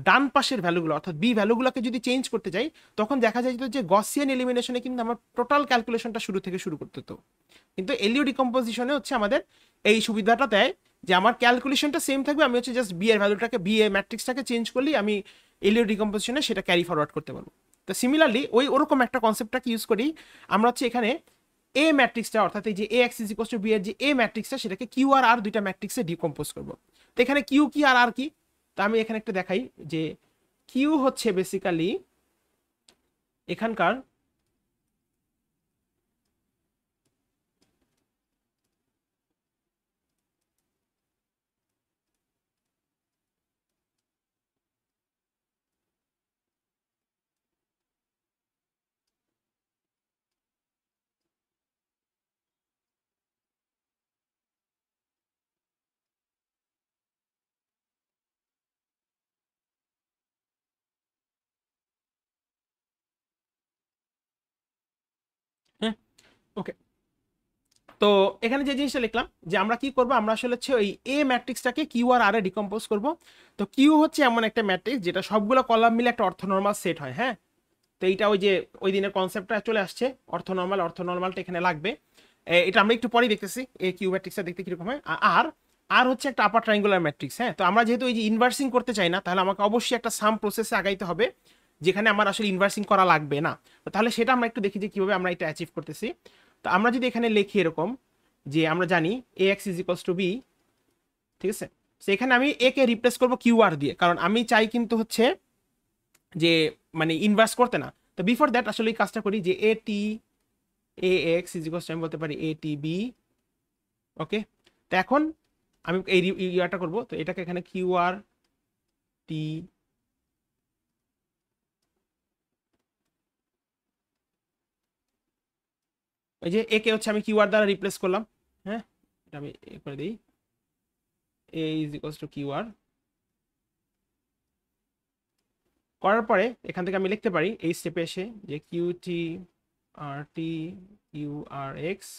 ডান পাশের ভ্যালুগুলো অর্থাৎ বি ভ্যালুগুলোকে যদি চেঞ্জ করতে যাই তখন দেখা যায় যে গসিয়ান এলিমিনেশনে কিন্তু আমার টোটাল ক্যালকুলেশনটা শুরু থেকে শুরু করতে হতো। কিন্তু এলইউ ডিকম্পোজিশনে হচ্ছে আমাদের এই সুবিধাটা দেয় যে আমার ক্যালকুলেশনটা সেম থাকবে, আমি হচ্ছে জাস্ট বি এর ভ্যালুটাকে বি এ ম্যাট্রিক্সটাকে চেঞ্জ করলেই আমি এলইউ ডিকম্পোজিশনে সেটা ক্যারি ফরওয়ার্ড করতে পারবো। তো সিমিলারলি ওরকম একটা কনসেপ্টটাকে ইউজ করি আমরা হচ্ছে এখানে এ ম্যাট্রিক্সটা অর্থাৎ এই যে A x is equals to B এর যে এ ম্যাট্রিক্সটা সেটাকে কিউ আর আর দুইটা ম্যাট্রিক্সে ডিকম্পোজ করব। তো এখানে কিউ কি আর আর কি, তো আমি এখানে একটা দেখাই যে কিউ হচ্ছে বেসিক্যালি এখানকার হ্যাঁ ওকে। তো এখানে যে জিনিসটা লিখলাম যে আমরা কি করব, আমরা আসলে হচ্ছে ওই এ ম্যাট্রিক্সটাকে কিউ আর আর এ ডিকম্পোজ করব। তো কিউ হচ্ছে এমন একটা ম্যাট্রিক্স যেটা সবগুলো কলাম মিলে একটা অর্থনর্মাল সেট হয়। হ্যাঁ, তো এইটা ওই যে ওই দিনের কনসেপ্টটা চলে আসছে, অর্থনর্মালটা এখানে লাগবে। এটা আমরা একটু পরেই দেখতেছি এই কিউ ম্যাট্রিক্সটা দেখতে কিরকম হয়। আর আর হচ্ছে একটা আপার ট্রায়াঙ্গুলার ম্যাট্রিক্স। হ্যাঁ, তো আমরা যেহেতু এই যে ইনভার্সিং করতে চাই না তাহলে আমাকে অবশ্যই একটা সাম প্রসেসে আগাইতে হবে যেখানে আমার আসলে ইনভার্সিং করা লাগবে না। তো তাহলে সেটা আমরা একটু দেখি যে কিভাবে আমরা এটা অ্যাচিভ করতেছি। তো আমরা যদি এখানে লিখি এরকম যে আমরা জানি A x is equals to b, ঠিক আছে, তো এখানে আমি এ কে রিপ্লেস করবো কিউ আর দিয়ে, কারণ আমি চাই কিন্তু হচ্ছে যে মানে ইনভার্স করতে না। তো বিফোর দ্যাট আসলে এই কাজটা করি যে এ টি এ এক্স ইজ ইকুয়ালস টু আমি বলতে পারি এ টি বি। ওকে, তো এখন আমি এই ইয়াটা করবো, তো এটাকে এখানে কিউ আর টি ওই যে এ কে হচ্ছে আমি কিউ আর দ্বারা রিপ্লেস করলাম। হ্যাঁ, এটা আমি করে দিই এ is equals to Q R. করার পরে এখান থেকে আমি লিখতে পারি এই স্টেপে এসে যে কিউ টি আর T Q R x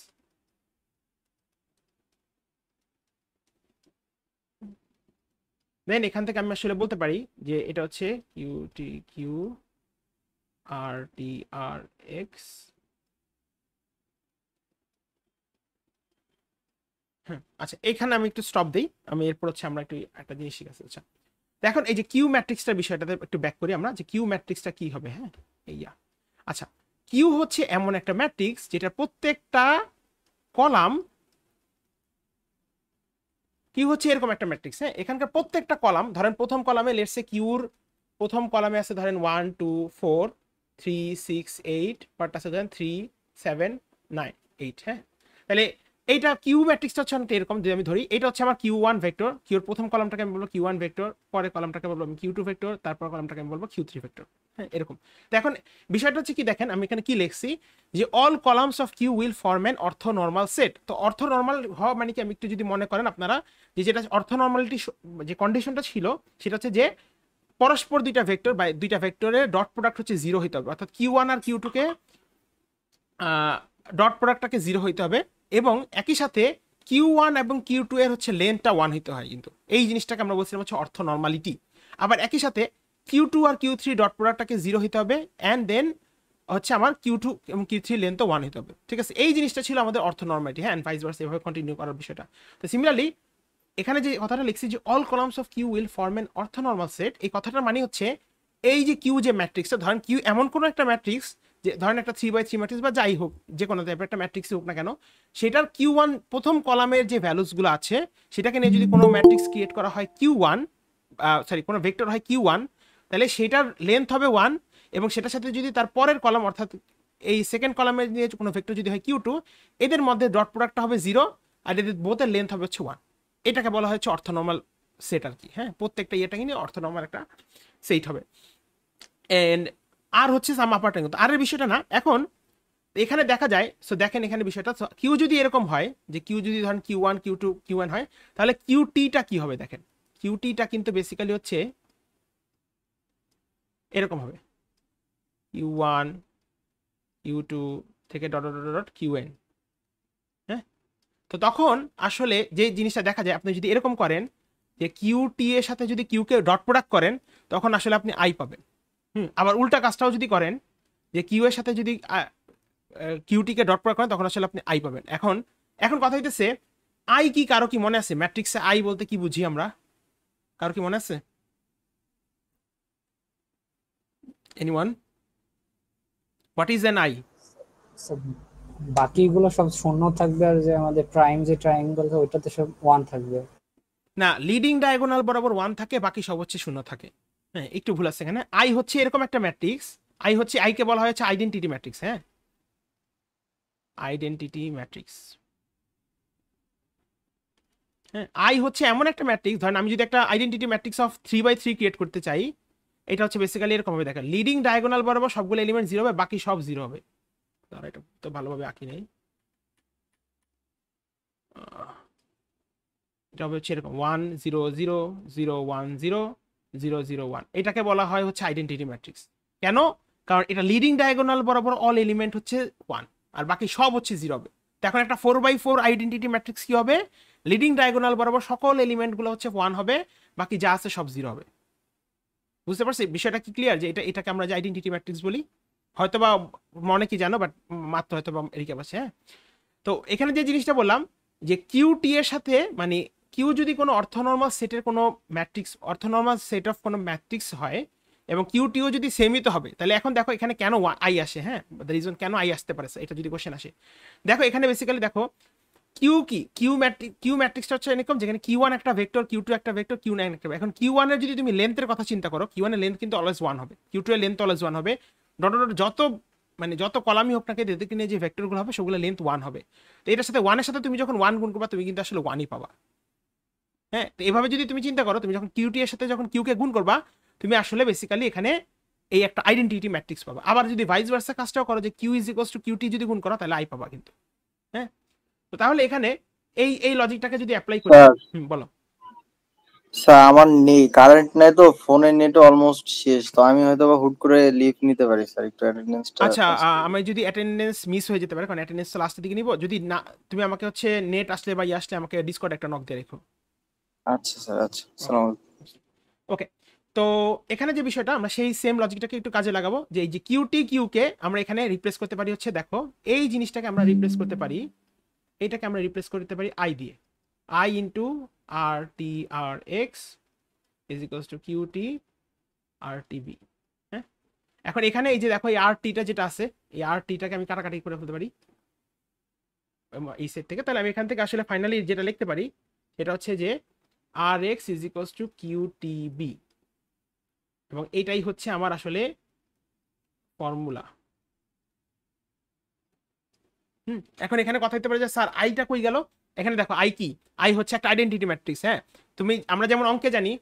then এখান থেকে আমি আসলে বলতে পারি যে এটা হচ্ছে Q T Q R T R x. হ্যাঁ আচ্ছা, এখানে আমি একটু স্টপ দিই, আমি এরপর হচ্ছে আমরা একটু একটা জিনিস শিখেছি। আচ্ছা, তো এখন এই যে কিউ ম্যাট্রিক্সটার বিষয়টাতে একটু ব্যাক করি আমরা যে কিউ ম্যাট্রিক্সটা কি হবে। হ্যাঁ এইয়া, আচ্ছা, কিউ হচ্ছে এমন একটা ম্যাট্রিক্স যেটা প্রত্যেকটা কলাম, কিউ হচ্ছে এরকম একটা ম্যাট্রিক্স। হ্যাঁ, এখানকার প্রত্যেকটা কলাম ধরেন প্রথম কলামে লেটস সে কিউর প্রথম কলামে আছে ধরেন 1 2 4 3 6 8 পার্ট আছে ধরেন 3 7 9 8। হ্যাঁ, তাহলে এইটা কিউ ম্যাট্রিক্সটা হচ্ছে অনেকটা এরকম, যদি আমি ধরি এটা হচ্ছে আমার কিউ ওয়ান ভেক্টর, কিউর প্রথম কলামটাকে আমি বলবো কিউ ওয়ান ভেক্টর, পরের কলামটাকে বলবো আমি কিউ টু ভেক্টর, তারপর কলামটাকে আমি বলবো কিউ থ্রি ভেক্টর। হ্যাঁ এরকম। তো এখন বিষয়টা হচ্ছে কি দেখেন আমি এখানে কি লিখছি যে all columns of Q will form an orthonormal set. তো অর্থনর্মাল হওয়া মানে কি, আমি একটু যদি মনে করেন আপনারা যে যেটা অর্থনর্মালিটি যে কন্ডিশনটা ছিল সেটা হচ্ছে যে পরস্পর দুইটা ভেক্টর বা দুইটা ভেক্টরের ডট প্রোডাক্ট হচ্ছে জিরো হইতে হবে, অর্থাৎ কিউ ওয়ান আর কিউ টুকে ডট প্রোডাক্টটাকে জিরো হইতে হবে এবং একই সাথে কিউ ওয়ান এবং কিউ টু এর হচ্ছে লেন্থটা ওয়ান হইতে হয়। কিন্তু এই জিনিসটাকে আমরা বলছিলাম হচ্ছে অর্থনর্মালিটি। আবার একই সাথে কিউ টু আর কিউ থ্রি ডট প্রোডাক্টটাকে জিরো হইতে হবে অ্যান্ড দেন হচ্ছে আমার Q2 এবং Q3 লেন্থ তো 1 হতে হবে, ঠিক আছে। এই জিনিসটা ছিল আমাদের অর্থোনর্মালিটি, হ্যাঁ, ভাইস ভার্সা এভাবে কন্টিনিউ করার বিষয়টা। তো সিমিলারলি এখানে যে কথাটা লিখছি যে all columns of Q will form an orthonormal set, এই কথাটার মানে হচ্ছে এই যে কিউ যে ম্যাট্রিক্সটা, ধরেন কিউ এমন কোনো একটা ম্যাট্রিক্স, যে ধরেন একটা 3x3 ম্যাট্রিক্স বা যাই হোক, যে কোনো টাইপের একটা ম্যাট্রিক্স হোক না কেন, সেটার Q1 প্রথম কলামের যে ভ্যালুসগুলো আছে সেটাকে নিয়ে যদি কোনো ম্যাট্রিক্স ক্রিয়েট করা হয় Q1, সরি কোনো ভেক্টর হয় Q1, তাহলে সেটার লেন্থ হবে 1, এবং সেটার সাথে যদি তার পরের কলাম অর্থাৎ এই সেকেন্ড কলামের নিয়ে কোনো ভেক্টর যদি হয় Q2, এদের মধ্যে ডট প্রোডাক্টটা হবে 0, আর এদের বোথের লেন্থ হবে হচ্ছে 1। এটাকে বলা হচ্ছে অর্থোনর্মাল সেট আর কি, হ্যাঁ, প্রত্যেকটা ইয়েটাকে নিয়ে অর্থোনর্মাল একটা সেট হবে। এন্ড আর হচ্ছে সাম আপার ট্রায়াঙ্গেল, তো আরের বিষয়টা না এখন এখানে দেখা যায়। সো দেখেন এখানে বিষয়টা, কিউ যদি এরকম হয় যে কিউ যদি ধরেন Q1 Q2 Q1 হয়, তাহলে কিউটিটা কি হবে দেখেন, কিউটিটা কিন্তু বেসিক্যালি হচ্ছে এরকম হবে Q1 Q2 থেকে ডট ডট ডট Qn, হ্যাঁ। তো তখন আসলে যে জিনিসটা দেখা যায়, আপনি যদি এরকম করেন যে কিউটি এর সাথে যদি কিউকে ডট প্রোডাক্ট করেন, তখন আসলে আপনি আই পাবেন। আবার উল্টা কাজটাও যদি করেন যে কিউ এর সাথে যদি কিউটিকে ডট প্রোডাক্ট করেন, তখন আসলে আপনি আই পাবেন। এখন এখন কথা হইতেছে আই কি, কারো কি মনে আছে ম্যাট্রিক্সে আই বলতে কি বুঝি আমরা, কারো কি মনে আছে? Anyone, what is an I? So, বাকিগুলো সব শূন্য থাকবে, আর যে আমাদের প্রাইম যে ট্রায়াঙ্গেল ওইটাতে সব 1 থাকবে। না, লিডিং ডায়াগোনাল বরাবর 1 থাকে, বাকি সব হচ্ছে শূন্য থাকে। হ্যাঁ, একটু ভুল আছে এখানে। আই হচ্ছে এরকম একটা ম্যাট্রিক্স, আই হচ্ছে আইকে বলা হয়েছে আইডেন্টিটি ম্যাট্রিক্স, হ্যাঁ, আইডেন্টিটি ম্যাট্রিক্স। হ্যাঁ, আই হচ্ছে এমন একটা ম্যাট্রিক্স, ধরেন আমি যদি একটা identity matrix of 3x3 create করতে চাই, এটা হচ্ছে বেসিক্যালি এরকম হবে। দেখেন লিডিং ডায়াগোনাল বরাবর সবগুলো এলিমেন্ট 0 হবে, বাকি সব 0 হবে। এটা তো ভালোভাবে আঁকি নেই, এটা হবে হচ্ছে এরকম 1 0 0 0 1 0 0 0 1। এটাকে বলা হয় হচ্ছে আইডেন্টিটি ম্যাট্রিক্স। কেন? কারণ এটা লিডিং ডায়াগোনাল বরাবর অল এলিমেন্ট হচ্ছে 1, আর বাকি সব হচ্ছে 0 হবে। তো এখন একটা 4x4 আইডেন্টিটি ম্যাট্রিক্স কি হবে? লিডিং ডায়াগোনাল বরাবর সকল এলিমেন্টগুলো হচ্ছে 1 হবে, বাকি যা আছে সব 0 হবে। বুঝতে পারছি বিষয়টা কি ক্লিয়ার? যে এটাকে আমরা যে আইডেন্টিটি ম্যাট্রিক্স বলি, হয়তোবা মনে কি জানো, বাট মাত্র হয়তোবা এরিকা পাচ্ছে, হ্যাঁ। তো এখানে যে জিনিসটা বললাম যে কিউটি এর সাথে, মানে কিউ যদি কোনো অর্থনর্মাল সেটের কোনো ম্যাট্রিক্স, অর্থনর্মাল সেট অফ কোনো ম্যাট্রিক্স হয়, এবং কিউটিও যদি সেমই তো হবে, তাহলে এখন দেখো এখানে কেন আই আসে, হ্যাঁ, দ্য রিজন কেন আই আসতে পারে, এটা যদি কোশ্চেন আসে। দেখো এখানে বেসিক্যালি দেখো কিউ কি, কিউ ম্যাট্রিক্সটা হচ্ছে এরকম, যেখানে Q1 একটা ভেক্টর, Q2 একটা ভেক্টর, Q9 একটা। এখন Q1 এর যদি তুমি লেন্থের কথা চিন্তা করো, Q1 এর লেন্থ কিন্তু অলওয়েজ 1 হবে, Q2 এর লেন্থ অলওয়েজ 1 হবে। ডট ডট যত মানে যত কলামই হোক নাকি, এদেরকে নিয়ে যে ভেক্টরগুলো হবে সেগুলো লেন্থ 1 হবে। তো এটার সাথে 1 এর সাথে তুমি যখন 1 গুণ করবা, তুমি কিন্তু আসলে 1ই পাবা। হ্যাঁ, তো এভাবে যদি তুমি চিন্তা করো, তুমি যখন কিউটি এর সাথে যখন কিউকে গুণ করবা, তুমি আসলে বেসিক্যালি এখানে এই একটা আইডেন্টিটি ম্যাট্রিক্স পাবা। আবার যদি ভাইস ভার্সা কাজটাও করো, যে Q is equals to QT যদি গুণ করো, তাহলে আই পাবা কিন্তু। হ্যাঁ, তো তাহলে এখানে এই এই লজিকটাকে যদি অ্যাপ্লাই করি, বলো। স্যার আমার নেই, কারেন্ট নাই তো, ফোনের নেট অলমোস্ট শেষ, তো আমি হয়তো বা হুট করে লিভ নিতে পারি স্যার, একটু অ্যাটেন্ডেন্সটা। আচ্ছা, আমি যদি অ্যাটেন্ডেন্স মিস হয়ে যেতে পারে, কারণ অ্যাটেন্ডেন্স তো লাস্টের দিকে নিব, যদি না তুমি আমাকে হচ্ছে নেট আসলে বা ইয়ে আসলে আমাকে ডিসকর্ড একটা নক দিয়ে রেখো। আচ্ছা স্যার, আচ্ছা, আসসালামু আলাইকুম। ওকে, তো এখানে যে বিষয়টা, আমরা সেই সেম লজিকটাকে একটু কাজে লাগাবো, যে এই যে কিউটি কিউকে আমরা এখানে রিপ্লেস করতে পারি হচ্ছে, দেখো এই জিনিসটাকে আমরা রিপ্লেস করতে পারি, এটাকে আমরা রিপ্লেস করতে পারি আই দিয়ে, I into R T R x is equals to QT R TB. হ্যাঁ, এখন এখানে এই যে দেখো এই আর টিটা যেটা আছে, এই আর টিটাকে আমি কাটাকাটি করে ফেলতে পারি এই সেট থেকে। তাহলে আমি এখান থেকে আসলে ফাইনালি যেটা লিখতে পারি সেটা হচ্ছে যে আর এক্স ইজ ইকুয়ালস টু কিউটিবি, এবং এটাই হচ্ছে আমার আসলে ফর্মুলা। এখন এখানে কথা হতে পারে যে স্যার আইটা কই গেল? এখানে দেখো আই কি, আই হচ্ছে একটা আইডেন্টিটি ম্যাট্রিক্স। হ্যাঁ, তুমি আমরা যেমন অঙ্কে জানি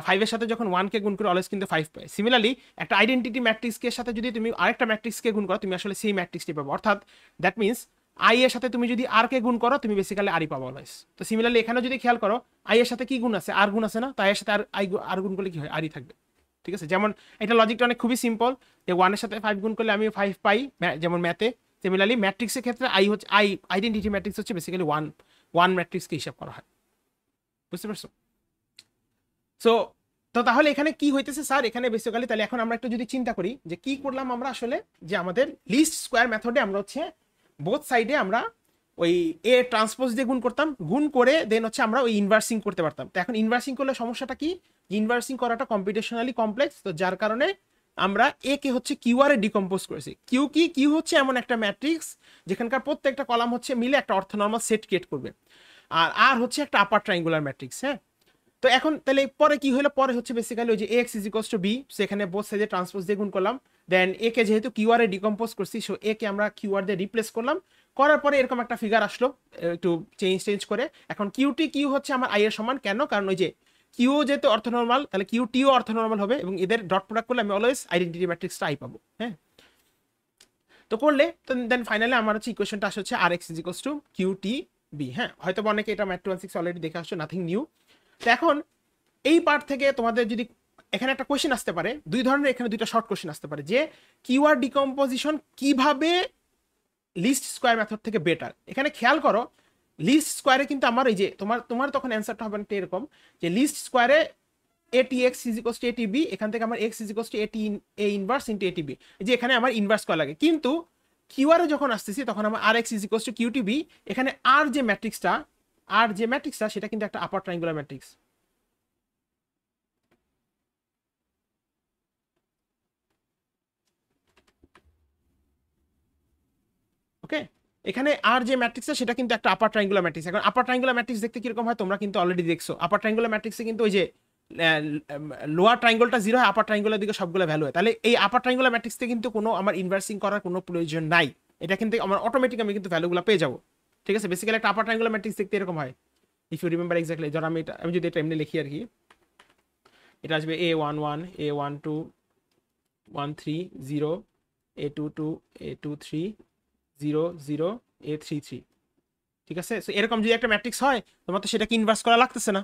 5 এর সাথে যখন 1 কে গুণ করে অলওয়েজ কিন্তু 5 পাই। সিমিলারলি একটা আইডেন্টিটি ম্যাট্রিক্সের সাথে যদি তুমি আরেকটা ম্যাট্রিক্সকে গুণ করো, তুমি আসলে সেই ম্যাট্রিক্সটি পাবো। অর্থাৎ দ্যাট মিনস আই এর সাথে তুমি যদি আর কে গুণ করো, তুমি বেসিক্যালি আরই পাবো অলওয়েজ। তো সিমিলারলি এখানে যদি খেয়াল করো, আই এর সাথে কি গুণ আছে? আর গুণ আছে না? তাই এর সাথে আর গুণ করলে কি হয়? আরই থাকবে। ঠিক আছে, যেমন এটা লজিকটা অনেক খুবই সিম্পল, যে 1 এর সাথে 5 গুণ করলে আমি 5 পাই, যেমন ম্যাথে। সিমিলারলি ম্যাট্রিক্সের ক্ষেত্রে আই হচ্ছে আইডেন্টিটি ম্যাট্রিক্স হচ্ছে বেসিক্যালি ওয়ান ম্যাট্রিক্সকে হিসাব করা হয়। বুঝতে পারছো? সো তো তাহলে এখানে কি হইতেছে স্যার, এখানে বেসিক্যালি তাহলে এখন আমরা একটু যদি চিন্তা করি যে কি করলাম আমরা আসলে, যে আমাদের লিস্ট স্কোয়ার মেথডে আমরা হচ্ছে বোথ সাইডে আমরা ওই এ ট্রান্সপোজ দিয়ে গুণ করতাম, গুণ করে দেন হচ্ছে আমরা ওই ইনভার্সিং করতে পারতাম। তো এখন ইনভার্সিং করলে সমস্যাটা কি, ইনভার্সিং করাটা কম্পিউটেশনালি কমপ্লেক্স, তো যার কারণে আমরা এ কে হচ্ছে কিউ আর এ ডিকম্পোজ করেছি। কিউ কি, কিউ হচ্ছে এমন একটা ম্যাট্রিক্স যেখানকার প্রত্যেকটা কলাম হচ্ছে মিলে একটা অর্থনর্মাল সেট ক্রিয়েট করবে, আর আর হচ্ছে একটা আপার ট্রাইঙ্গুলার ম্যাট্রিক্স। হ্যাঁ, তো এখন তাহলে পরে কি হলো, পরে হচ্ছে বেসিক্যালি ওই যে X is equals to B, সেখানে বোথ সাইডে ট্রান্সপোজ দিয়ে গুণ করলাম, দেন এ কে যেহেতু কিউআর এ ডিকম্পোজ করছি, সো এ কে আমরা কিউআর দিয়ে রিপ্লেস করলাম, করার পরে এরকম একটা ফিগার আসলো একটু চেঞ্জ করে। এখন কিউটি কিউ হচ্ছে আমার আই এর সমান, কেন, কারণ ওই যে কিউ যেহেতু অর্থনর্মাল, তাহলে কিউ টিও অর্থনর্মাল হবে, এবং এদের ডট প্রোডাক্ট করলে আমি অলওয়েজ আইডেন্টিটি ম্যাট্রিক্সটা আই পাবো। হ্যাঁ, তো করলে তো দেন ফাইনালি আমার হচ্ছে ইকুয়েশনটা আসে হচ্ছে R x is equals to Q T b. হ্যাঁ, হয়তো অনেকে এটা ম্যাথ 216 অলরেডি দেখে আসছো, নাথিং নিউ। তো এখন এই পার্ট থেকে তোমাদের যদি এখানে একটা কোশ্চেন আসতে পারে, দুই ধরনের, এখানে দুইটা শর্ট কোশ্চেন আসতে পারে, যে কিউআর ডিকম্পোজিশন কিভাবে লিস্ট স্কোয়ার মেথড থেকে বেটার। এখানে খেয়াল করো, লিস্ট স্কোয়ারে কিন্তু আমার এই যে তোমার তোমার তখন অ্যান্সারটা হবে না এরকম, যে লিস্ট স্কোয়ারে এটি এক্স ইজ ইকুয়ালস টু এটি বি, এখান থেকে আমার এক্স ইজ ইকুয়ালস টু এটি এ ইনভার্স ইনটু এটি বি, যে এখানে আমার ইনভার্স করা লাগে। কিন্তু কিউআরে যখন আসতেছি তখন আমার R x is equals to Q T b, এখানে আর যে ম্যাট্রিক্সটা সেটা কিন্তু একটা আপার ট্রাইঙ্গুলার ম্যাট্রিক্স। ওকে, এখানে আর যে ম্যাট্রিক্সটা সেটা কিন্তু একটা আপার ট্রাইঙ্গুলার ম্যাট্রিক্স। এখন আপার ট্রাইঙ্গুলার ম্যাট্রিক্স দেখতে কিরকম হয় তোমরা কিন্তু অলরেডি দেখছো, আপার ট্রাইঙ্গুলার ম্যাট্রিক্সে কিন্তু ওই যে লোয়ার ট্রাইঙ্গলটা 0 হয়, আপার ট্রাইঙ্গুলার দিকে সবগুলো ভ্যালু হয়। তাহলে এই আপার ট্রাইঙ্গুলার ম্যাট্রিক্সে কিন্তু কোনো আমার ইনভার্সিং করার কোনো প্রয়োজন নাই, এটা কিন্তু আমার অটোমেটিক আমি কিন্তু ভ্যালুগুলো পেয়ে যাবো। ঠিক আছে, বেসিক্যালি একটা আপার ট্রাইঙ্গুলার ম্যাট্রিক্স দেখতে এরকম হয়, ইফ ইউ রিমেম্বার এক্স্যাক্টলি। ধর আমি যদি এটা এমনি লিখি আর কি, এটা আসবে A11 A12 130 A22 A23 0 0 A33। ঠিক আছে, সো এরকম যদি একটা ম্যাট্রিক্স হয়, তোমার তো সেটাকে ইনভার্স করা লাগতেছে না,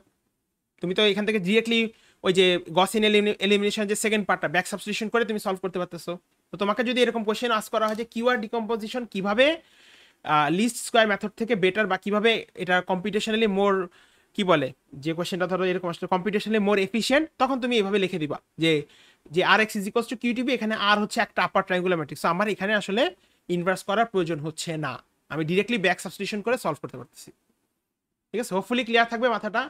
তুমি তো এখান থেকে ডিরেক্টলি ওই যে গসিয়ান এলিমিনেশন যে সেকেন্ড পার্টটা ব্যাক সাবস্টিটিউশন করে তুমি সলভ করতে পারতেছো। তো তোমাকে যদি এরকম কোশ্চেন আস্ক করা হয় যে কিউআর ডিকম্পোজিশন কিভাবে লিস্ট স্কোয়ার মেথড থেকে বেটার, বা কিভাবে এটা কম্পিউটেশনালি মোর, কি বলে, যে কোশ্চেনটা ধরো এরকম আসলে কম্পিউটেশনালি মোর এফিশিয়েন্ট, তখন তুমি এইভাবে লিখে দিবা যে যে আর এক্স ইজ ইকুয়ালস টু কিউটিবি, এখানে আর হচ্ছে একটা আপার ট্রাইঙ্গুলার ম্যাট্রিক্স, আমার এখানে আসলে ইনভার্স করার প্রয়োজন হচ্ছে না, আমি ডিরেক্টলি ব্যাক সাবস্টিটিউশন করে সলভ করতে পারতেছি। ঠিক আছে, হোপফুলি ক্লিয়ার থাকবে মাথাটা।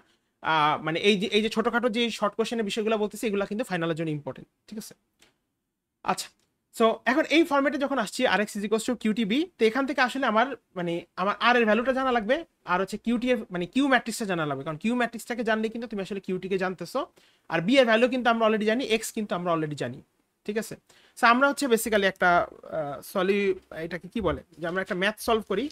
মানে এই যে ছোটখাটো যে শর্ট কোশ্চেনের বিষয়গুলো বলতেছি, এগুলো কিন্তু ফাইনালের জন্য ইম্পর্টেন্ট। ঠিক আছে, আচ্ছা, সো এখন এই ফরম্যাটে যখন আসছি আর এক্স ইজ ইকুয়ালস টু কিউটিবি, তো এখান থেকে আসলে আমার মানে আমার আর এর ভ্যালুটা জানা লাগবে, আর হচ্ছে কিউটি এর মানে কিউ ম্যাট্রিক্সটা জানা লাগবে, কারণ কিউ ম্যাট্রিক্সটাকে জানলে কিন্তু তুমি আসলে কিউটিকে জানতেছো, আর বি এর ভ্যালু কিন্তু আমরা অলরেডি জানি, এক্স কিন্তু আমরা অলরেডি জানি। ঠিক আছে, সো আমরা হচ্ছে বেসিক্যালি একটা এটাকে কি বলে, যে আমরা একটা ম্যাথ সলভ করি।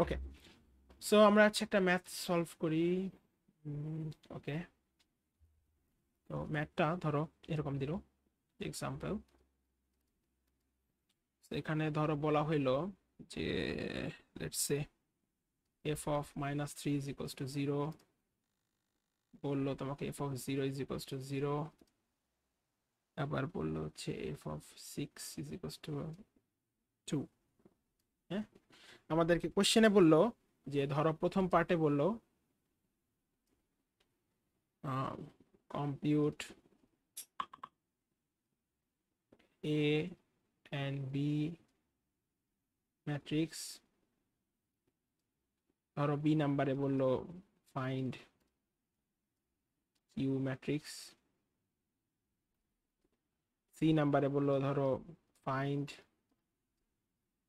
ওকে, সো আমরা হচ্ছে একটা ম্যাথ সলভ করি। ওকে, তো ম্যাথটা ধরো এরকম দিল এক্সাম্পল, এখানে ধরো বলা হইলো যে let's say F of -3 is equals two 0, বললো তোমাকে F of 0 is equals two 0, আবার বললো হচ্ছে F of 6 is equals two 2। হ্যাঁ, আমাদেরকে কোশ্চেনে বললো যে ধরো প্রথম পার্টে বললো compute A and B matrix, ধরো বি নাম্বারে বললো ফাইন্ড কিউ ম্যাট্রিক্স, সি নাম্বারে বললো ধরো ফাইন্ড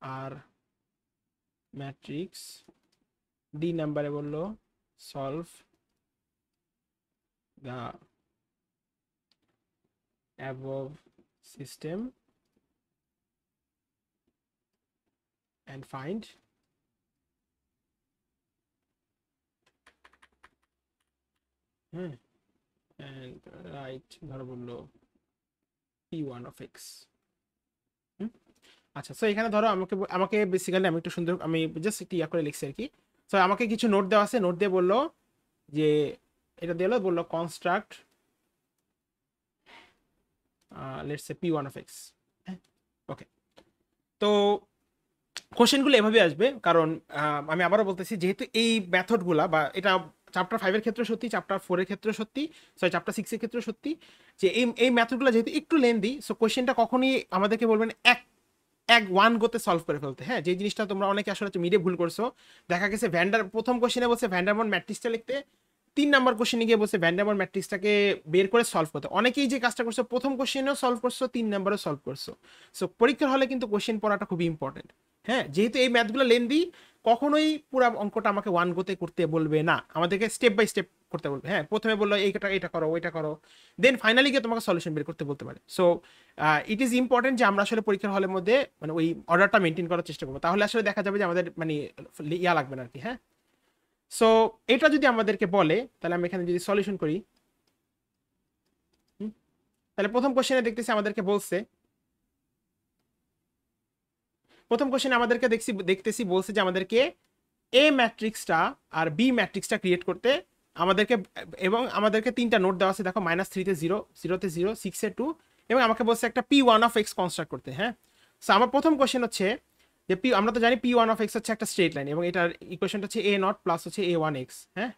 আর ম্যাট্রিক্স, ডি নাম্বারে বললো solve the above system and find and write ধরো বললো p1 of x। আচ্ছা, সো এখানে ধরো আমাকে বেসিক্যালি আমি একটু সুন্দর, আমি জাস্ট একটু ইয়া করে লিখছি আর কি। সো আমাকে কিছু নোট দেওয়া আছে, নোট দিয়ে বললো যে এটা দিলো, বললো construct let's say p1 of x। ওকে, তো কোশ্চেনগুলো এভাবে আসবে, কারণ আমি আবারও বলতেছি, যেহেতু এই মেথডগুলা বা এটা চ্যাপ্টার 5-এর ক্ষেত্রে সত্যি, চ্যাপ্টার 4-এর ক্ষেত্রে সত্যি, সরি চ্যাপ্টার 6-এর ক্ষেত্রে সত্যি, যে এই মেথডগুলো যেহেতু একটু লেন্দি, সো কোশ্চেনটা কখনই আমাদেরকে বলবেন এক ওয়ান গোতে সলভ করে ফেলতে। হ্যাঁ, যে জিনিসটা তোমরা অনেকে আসলে মিডে ভুল করছো, দেখা গেছে প্রথম কোশ্চেনে বলছে ভ্যান্ডারমন ম্যাট্রিক্সটা লিখতে, 3 নাম্বার কোশ্চেনে গিয়ে বলছে ভ্যান্ডারমন ম্যাট্রিক্সটাকে বের করে সলভ করতে। অনেকেই যে কাজটা করছো, প্রথম কোশ্চেনেও সলভ করছো, 3 নাম্বারও সলভ করছো। সো পরীক্ষার হলে কিন্তু কোশ্চেন পড়াটা খুবই ইম্পর্টেন্ট। হ্যাঁ, যেহেতু এই ম্যাথগুলো লেন্দি, কখনোই পুরো অঙ্কটা আমাকে ওয়ান গোতে করতে বলবে না, আমাদেরকে স্টেপ বাই স্টেপ করতে বলবে। হ্যাঁ, প্রথমে বললো এটা করো, ওইটা করো, দেন ফাইনালি গিয়ে তোমাকে সলিউশন বের করতে বলতে পারে। সো ইট ইজ ইম্পর্টেন্ট যে আমরা আসলে পরীক্ষার হলের মধ্যে মানে ওই অর্ডারটা মেনটেন করার চেষ্টা করবো, তাহলে আসলে দেখা যাবে যে আমাদের মানে ইয়া লাগবে না আর কি। হ্যাঁ, সো এটা যদি আমাদেরকে বলে, তাহলে আমি এখানে যদি সলিউশন করি, তাহলে প্রথম কোশ্চেনে দেখতেছি আমাদেরকে বলছে, প্রথম কোশ্চেনে আমাদেরকে দেখতেছি বলছে যে আমাদেরকে এ ম্যাট্রিক্সটা আর বি ম্যাট্রিক্সটা ক্রিয়েট করতে আমাদেরকে, এবং আমাদেরকে 3টা নোট দেওয়া আছে, দেখো -3-তে 0, 0-তে 0, 6-এ 2, এবং আমাকে বলছে একটা p1 অফ x কনস্ট্রাক্ট করতে। হ্যাঁ, সো আমার প্রথম কোশ্চেন হচ্ছে যে আমরা তো জানি p1 অফ x হচ্ছে একটা স্ট্রেট লাইন, এবং এটার ইকুয়েশনটা হচ্ছে a0 প্লাস হচ্ছে a1x। হ্যাঁ,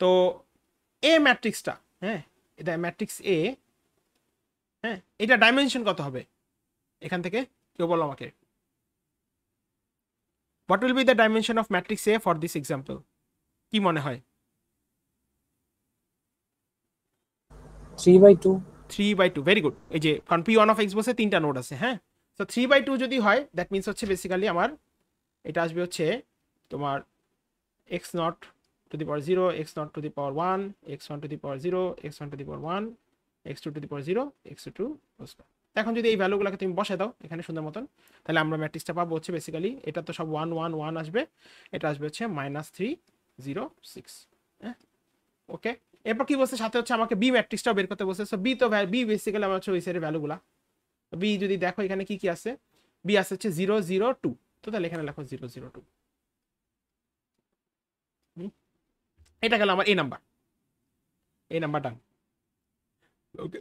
তো এ ম্যাট্রিক্সটা, হ্যাঁ এটা ম্যাট্রিক্স এ, হ্যাঁ এটা ডাইমেনশন কত হবে এখান থেকে কেউ বলো আমাকে। What will be the dimension of matrix A for this example? কি মনে হয়? 3/2। 3/2, ভেরি গুড। এই যে কারণ p1 অফ x বসে 3টা নোড আছে। হ্যাঁ, তো 3/2 যদি হয়, দ্যাট মিনস হচ্ছে বেসিক্যালি আমার এটা আসবে হচ্ছে তোমার x0 to the power 0, x0 to the power 1, x1 to the power 0, x1 to the power 1, x2 to the power 0, x2 square. এখন যদি এই ভ্যালুগুলোকে তুমি বসে দাও এখানে সুন্দর মতন, তাহলে আমরা ম্যাট্রিক্সটা পাবো হচ্ছে বেসিক্যালি, এটা তো সব 1 1 1 আসবে, এটা আসবে হচ্ছে -3 0 6। হ্যাঁ, ওকে। এরপর কি বলছে, সাথে হচ্ছে আমাকে বি ম্যাট্রিক্সটাও বের করতে বলছে। সো বি তো বি বেসিক্যালি আমার হচ্ছে ওই সাইডের ভ্যালুগুলা। বি যদি দেখো এখানে কি কি আছে, বি আছে হচ্ছে 0 0 2, তো তাহলে এখানে লেখো 0 0 2। এটা গেল আমার এ নাম্বার, এই নাম্বার ডান। ওকে,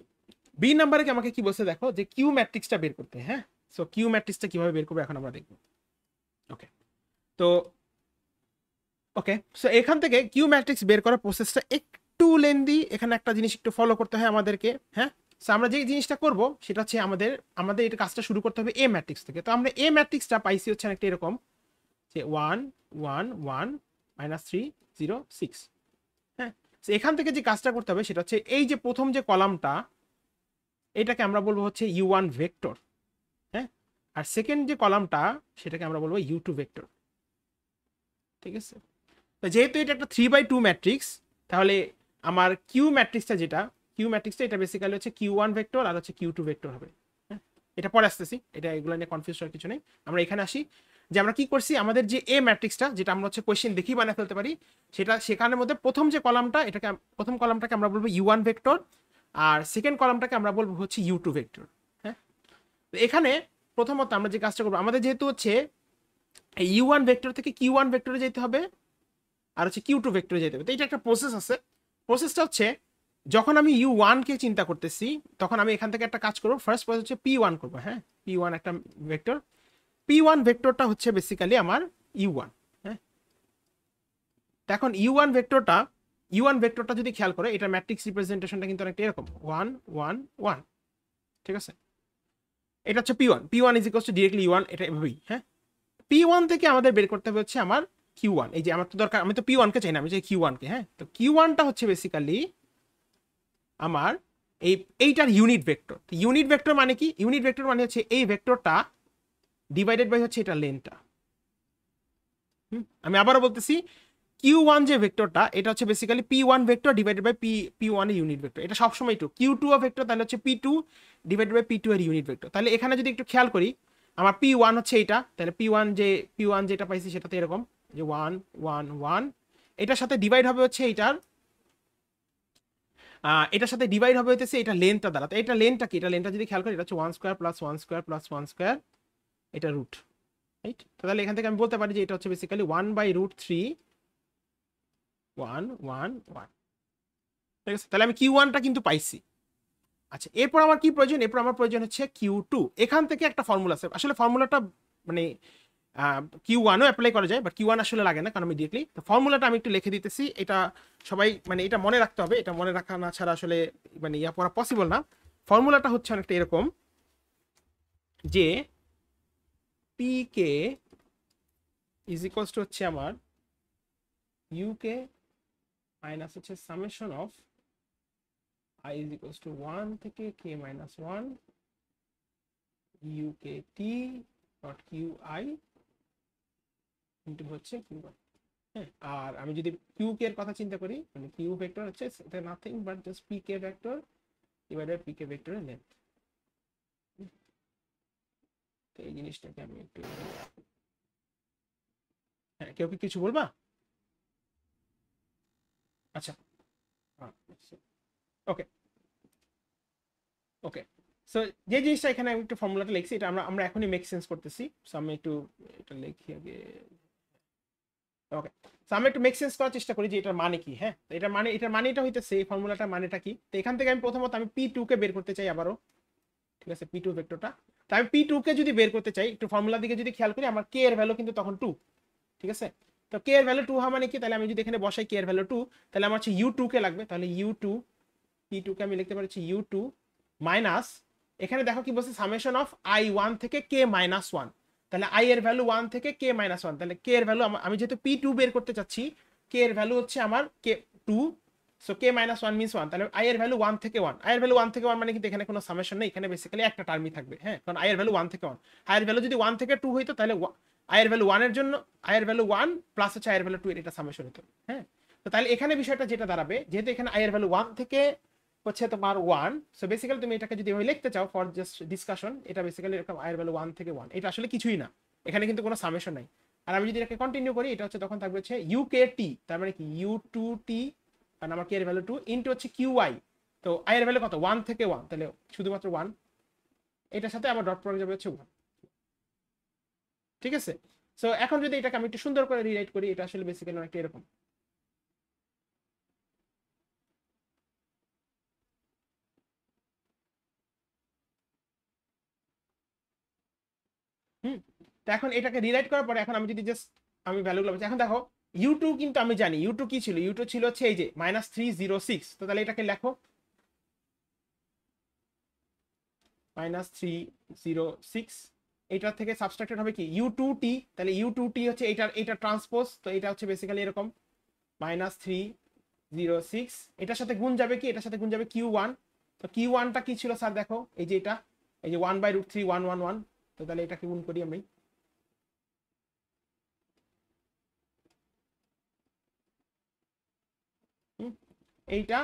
বি নাম্বারে আমাকে কি বলছে দেখো, যে কিউ ম্যাট্রিক্সটা বের করতে। হ্যাঁ, সো কিউ ম্যাট্রিক্সটা কিভাবে বের করবো এখন আমরা দেখবো। ওকে, তো ওকে, সো এখান থেকে কিউ ম্যাট্রিক্স বের করার প্রসেসটা একটু লেন্দি, এখানে একটা জিনিস একটু ফলো করতে হয় আমাদেরকে। হ্যাঁ, সো আমরা যে জিনিসটা করব সেটা হচ্ছে আমাদের এটা কাজটা শুরু করতে হবে এ ম্যাট্রিক্স থেকে। তো আমরা এ ম্যাট্রিক্সটা পাইছি হচ্ছে একটা এরকম, যে 1 1 1 -3 0 6। হ্যাঁ, সো এখান থেকে যে কাজটা করতে হবে সেটা হচ্ছে এই যে প্রথম যে কলামটা, এটাকে আমরা বলবো হচ্ছে u1 ভেক্টর। হ্যাঁ, আর সেকেন্ড যে কলামটা সেটাকে আমরা বলবো u2 ভেক্টর। ঠিক আছে, তো যেহেতু এটা একটা 3/2 ম্যাট্রিক্স, তাহলে আমার কিউ ম্যাট্রিক্সটা এটা বেসিক্যালি হচ্ছে q1 ভেক্টর আর হচ্ছে q2 ভেক্টর হবে। হ্যাঁ, এটা পরে আসতেছি, এটা এগুলো নিয়ে কনফিউজ হওয়ার কিছু নেই। আমরা এখানে আসি যে আমরা কি করছি, আমাদের যে এ ম্যাট্রিক্সটা, যেটা আমরা হচ্ছে কোয়েশ্চেন দেখেই বানিয়ে ফেলতে পারি, সেটা সেখানের মধ্যে প্রথম যে কলামটা, প্রথম কলামটাকে আমরা বলবো u1 ভেক্টর, আর সেকেন্ড কলামটাকে আমরা বলবো হচ্ছে u2 ভেক্টর। হ্যাঁ, তো এখানে প্রথমত আমরা যে কাজটা করবো, আমাদের যেহেতু হচ্ছে এই u1 ভেক্টর থেকে q1 ভেক্টরে যেতে হবে, আর হচ্ছে কিউ2 ভেক্টরে যেতে হবে। তো এটা একটা প্রসেস আছে। প্রসেসটা হচ্ছে, যখন আমি u1 কে চিন্তা করতেছি, তখন আমি এখান থেকে একটা কাজ করবো, ফার্স্ট প্রসেস হচ্ছে p1 করবো। হ্যাঁ, p1 একটা ভেক্টর, p1 ভেক্টরটা হচ্ছে বেসিক্যালি আমার u1। হ্যাঁ, এখন u1 ভেক্টরটা যদি খেয়াল করে, এটা ম্যাট্রিক্স রিপ্রেজেন্টেশনটা কিন্তু অনেকটা এরকম 1 1 1। ঠিক আছে, এটা হচ্ছে p1 is equals two directly u1, এটা এভাবেই। হ্যাঁ, p1 থেকে আমাদের বের করতে হবে হচ্ছে আমার q1। এই যে আমার তো দরকার, আমি তো p1 কে চাই না, আমি চাই q1 কে। হ্যাঁ, তো q1টা হচ্ছে বেসিক্যালি আমার এইটার ইউনিট ভেক্টর। ইউনিট ভেক্টর মানে কি? ইউনিট ভেক্টর মানে হচ্ছে এই ভেক্টরটা ডিভাইডেড বাই হচ্ছে এটা লেনটা। আমি আবারও বলতেছি, q1 যে ভেক্টরটা, এটা হচ্ছে basically p1 vector divided by p1 এর ইউনিট ভেক্টর। এটা সবসময় টু। q2 এর ভেক্টর তাহলে হচ্ছে p2 ডিভাইডেড বাই p2 এর ইউনিট ভেক্টর। তাহলে এখানে যদি একটু খেয়াল করি, আমার p1 হচ্ছে এটা, তাহলে p1 যেটা পাইছি সেটাতে এরকম যে 1 1 1, এটার সাথে ডিভাইড হবে হচ্ছে এটার সাথে ডিভাইড হবে হচ্ছে এটা লেন্থটা দ্বারা। তো এটা লেন্থটা কি? এটা লেন্থটা যদি খেয়াল করি, এটা হচ্ছে 1 square plus 1 square plus 1 square এটা রুট, রাইট? তাহলে এখান থেকে আমি বলতে পারি যে এটা হচ্ছে বেসিক্যালি 1/√3 1 1 1, ঠিক আছে? তাহলে আমি Q1টা কিন্তু পাইছি। আচ্ছা, এরপর আমার কি প্রয়োজন? এরপর আমার প্রয়োজন হচ্ছে Q2। এখান থেকে একটা ফর্মুলা আছে, আসলে ফর্মুলাটা মানে Q1ও অ্যাপ্লাই করা যায়, বাট Q1 আসলে লাগে না কারণ আমি ডিরেক্টলি, তো ফর্মুলাটা আমি একটু লিখে দিতেছি। এটা সবাই মানে এটা মনে রাখতে হবে, এটা মনে রাখা না ছাড়া আসলে মানে ইয়া পড়া পসিবল না। ফর্মুলাটা হচ্ছে অনেকটা এরকম যে PK ইজ ইকুয়ালস টু হচ্ছে আমার UK মাইনাস হচ্ছে summation of I is equals two 1 থেকে K minus 1 UKT dot QI into হচ্ছে Q1। হ্যাঁ, আর আমি যদি কিউ কে এর কথা চিন্তা করি, মানে কিউ ভেক্টর হচ্ছে এটা nothing but just PK vector divided PK ভেক্টরের লেন্থ। তো এই জিনিসটাকে আমি একটু, হ্যাঁ কেউ কি কিছু বলবা? আচ্ছা, ওকে ওকে। সো যে জিনিসটা এখানে আমি একটু ফর্মুলাটা লিখছি, এটা আমরা আমরা এখনই মেক সেন্স করতেছি। সো আমি একটু এটা লিখি আগে। ওকে, সো আমরা একটু মেক সেন্স করার চেষ্টা করি যে এটার মানে কি। হ্যাঁ, তো এটার মানেটা হইতেছে, এই ফর্মুলাটার মানেটা কি। তো এখান থেকে আমি প্রথমত আমি P2 কে বের করতে চাই আবারও, ঠিক আছে? P2 ভেক্টরটা, তো আমি P2 কে যদি বের করতে চাই, একটু ফর্মুলা দিকে যদি খেয়াল করি, আমার K এর ভ্যালু কিন্তু তখন 2, ঠিক আছে? তো K এর ভ্যালু 2 হওয়া মানে কি? তাহলে আমি যদি এখানে বসাই K এর ভ্যালু 2, তাহলে আমার হচ্ছে U2 কে লাগবে। তাহলে U2 P2 কে আমি লিখতে পারি U2 মাইনাস, এখানে দেখো কি বলছে, সামেশন অফ I1 থেকে K মাইনাস 1। তাহলে I এর ভ্যালু 1 থেকে K মাইনাস 1, তাহলে K এর ভ্যালু আমি যেহেতু P2 বের করতে চাচ্ছি, K এর ভ্যালু হচ্ছে আমার K2, so K minus 1 means 1। তাহলে I এর ভ্যালু 1 থেকে 1, I এর ভ্যালু 1 থেকে 1 মানে কিন্তু এখানে কোনো সামেশন নেই, এখানে বেসিক্যালি একটা টার্মই থাকবে। হ্যাঁ, কারণ I এর ভ্যালু 1 থেকে 1, I এর ভ্যালু যদি 1 থেকে 2 হইতো তাহলে I এর ভ্যালু 1 এর জন্য I এর ভ্যালু 1 প্লাস হচ্ছে I এর ভ্যালু 2 এর এটা সামেশন হতো। হ্যাঁ, তো তাহলে এখানে বিষয়টা যেটা দাঁড়াবে, যেহেতু এখানে I এর ভ্যালু 1 থেকে হচ্ছে তোমার 1, সো বেসিক্যালি তুমি এটাকে যদি আমি লিখতে চাও ফর জাস্ট ডিসকাশন, এটা বেসিক্যালি এরকম I এর ভ্যালু 1 থেকে 1, এটা আসলে কিছুই না, এখানে কিন্তু কোনো সামেশন নাই। আর আমি যদি এটাকে কন্টিনিউ করি, এটা হচ্ছে তখন থাকবে হচ্ছে UKT, তার মানে কি U2T, কারণ আমার K এর ভ্যালু 2 ইনটু হচ্ছে QI। তো I এর ভ্যালু কত? 1 থেকে 1, তাহলে শুধুমাত্র 1, এটার সাথে আবার ডট প্রোডাক্ট যাবে হচ্ছে 1, ঠিক আছে? সো এখন যদি এটাকে আমি একটু সুন্দর করে রিরাইট করি, এটা আসলে বেসিক্যালি অনেকটা এরকম। হুম, তো এখন এটাকে রিরাইট করার পরে এখন আমি যদি জাস্ট আমি ভ্যালুগুলো বলছি, এখন দেখো U2 কিন্তু আমি জানি U2 কি ছিল, U2 ছিল হচ্ছে এই যে -306। তো তাহলে এটাকে লেখো -306, এটা থেকে সাবস্ট্রাক্টেড হবে কি U2T, তাহলে U2T হচ্ছে এটা ট্রান্সপোজ, তো এটা হচ্ছে বেসিক্যালি এরকম -306, এটার সাথে গুণ যাবে কি, এটার সাথে গুণ যাবে Q1। তো Q1টা কি ছিল স্যার? দেখো এই যে এটা, এই যে 1/√3 111, তো তাহলে এটাকে গুণ করি আমি, এইটা,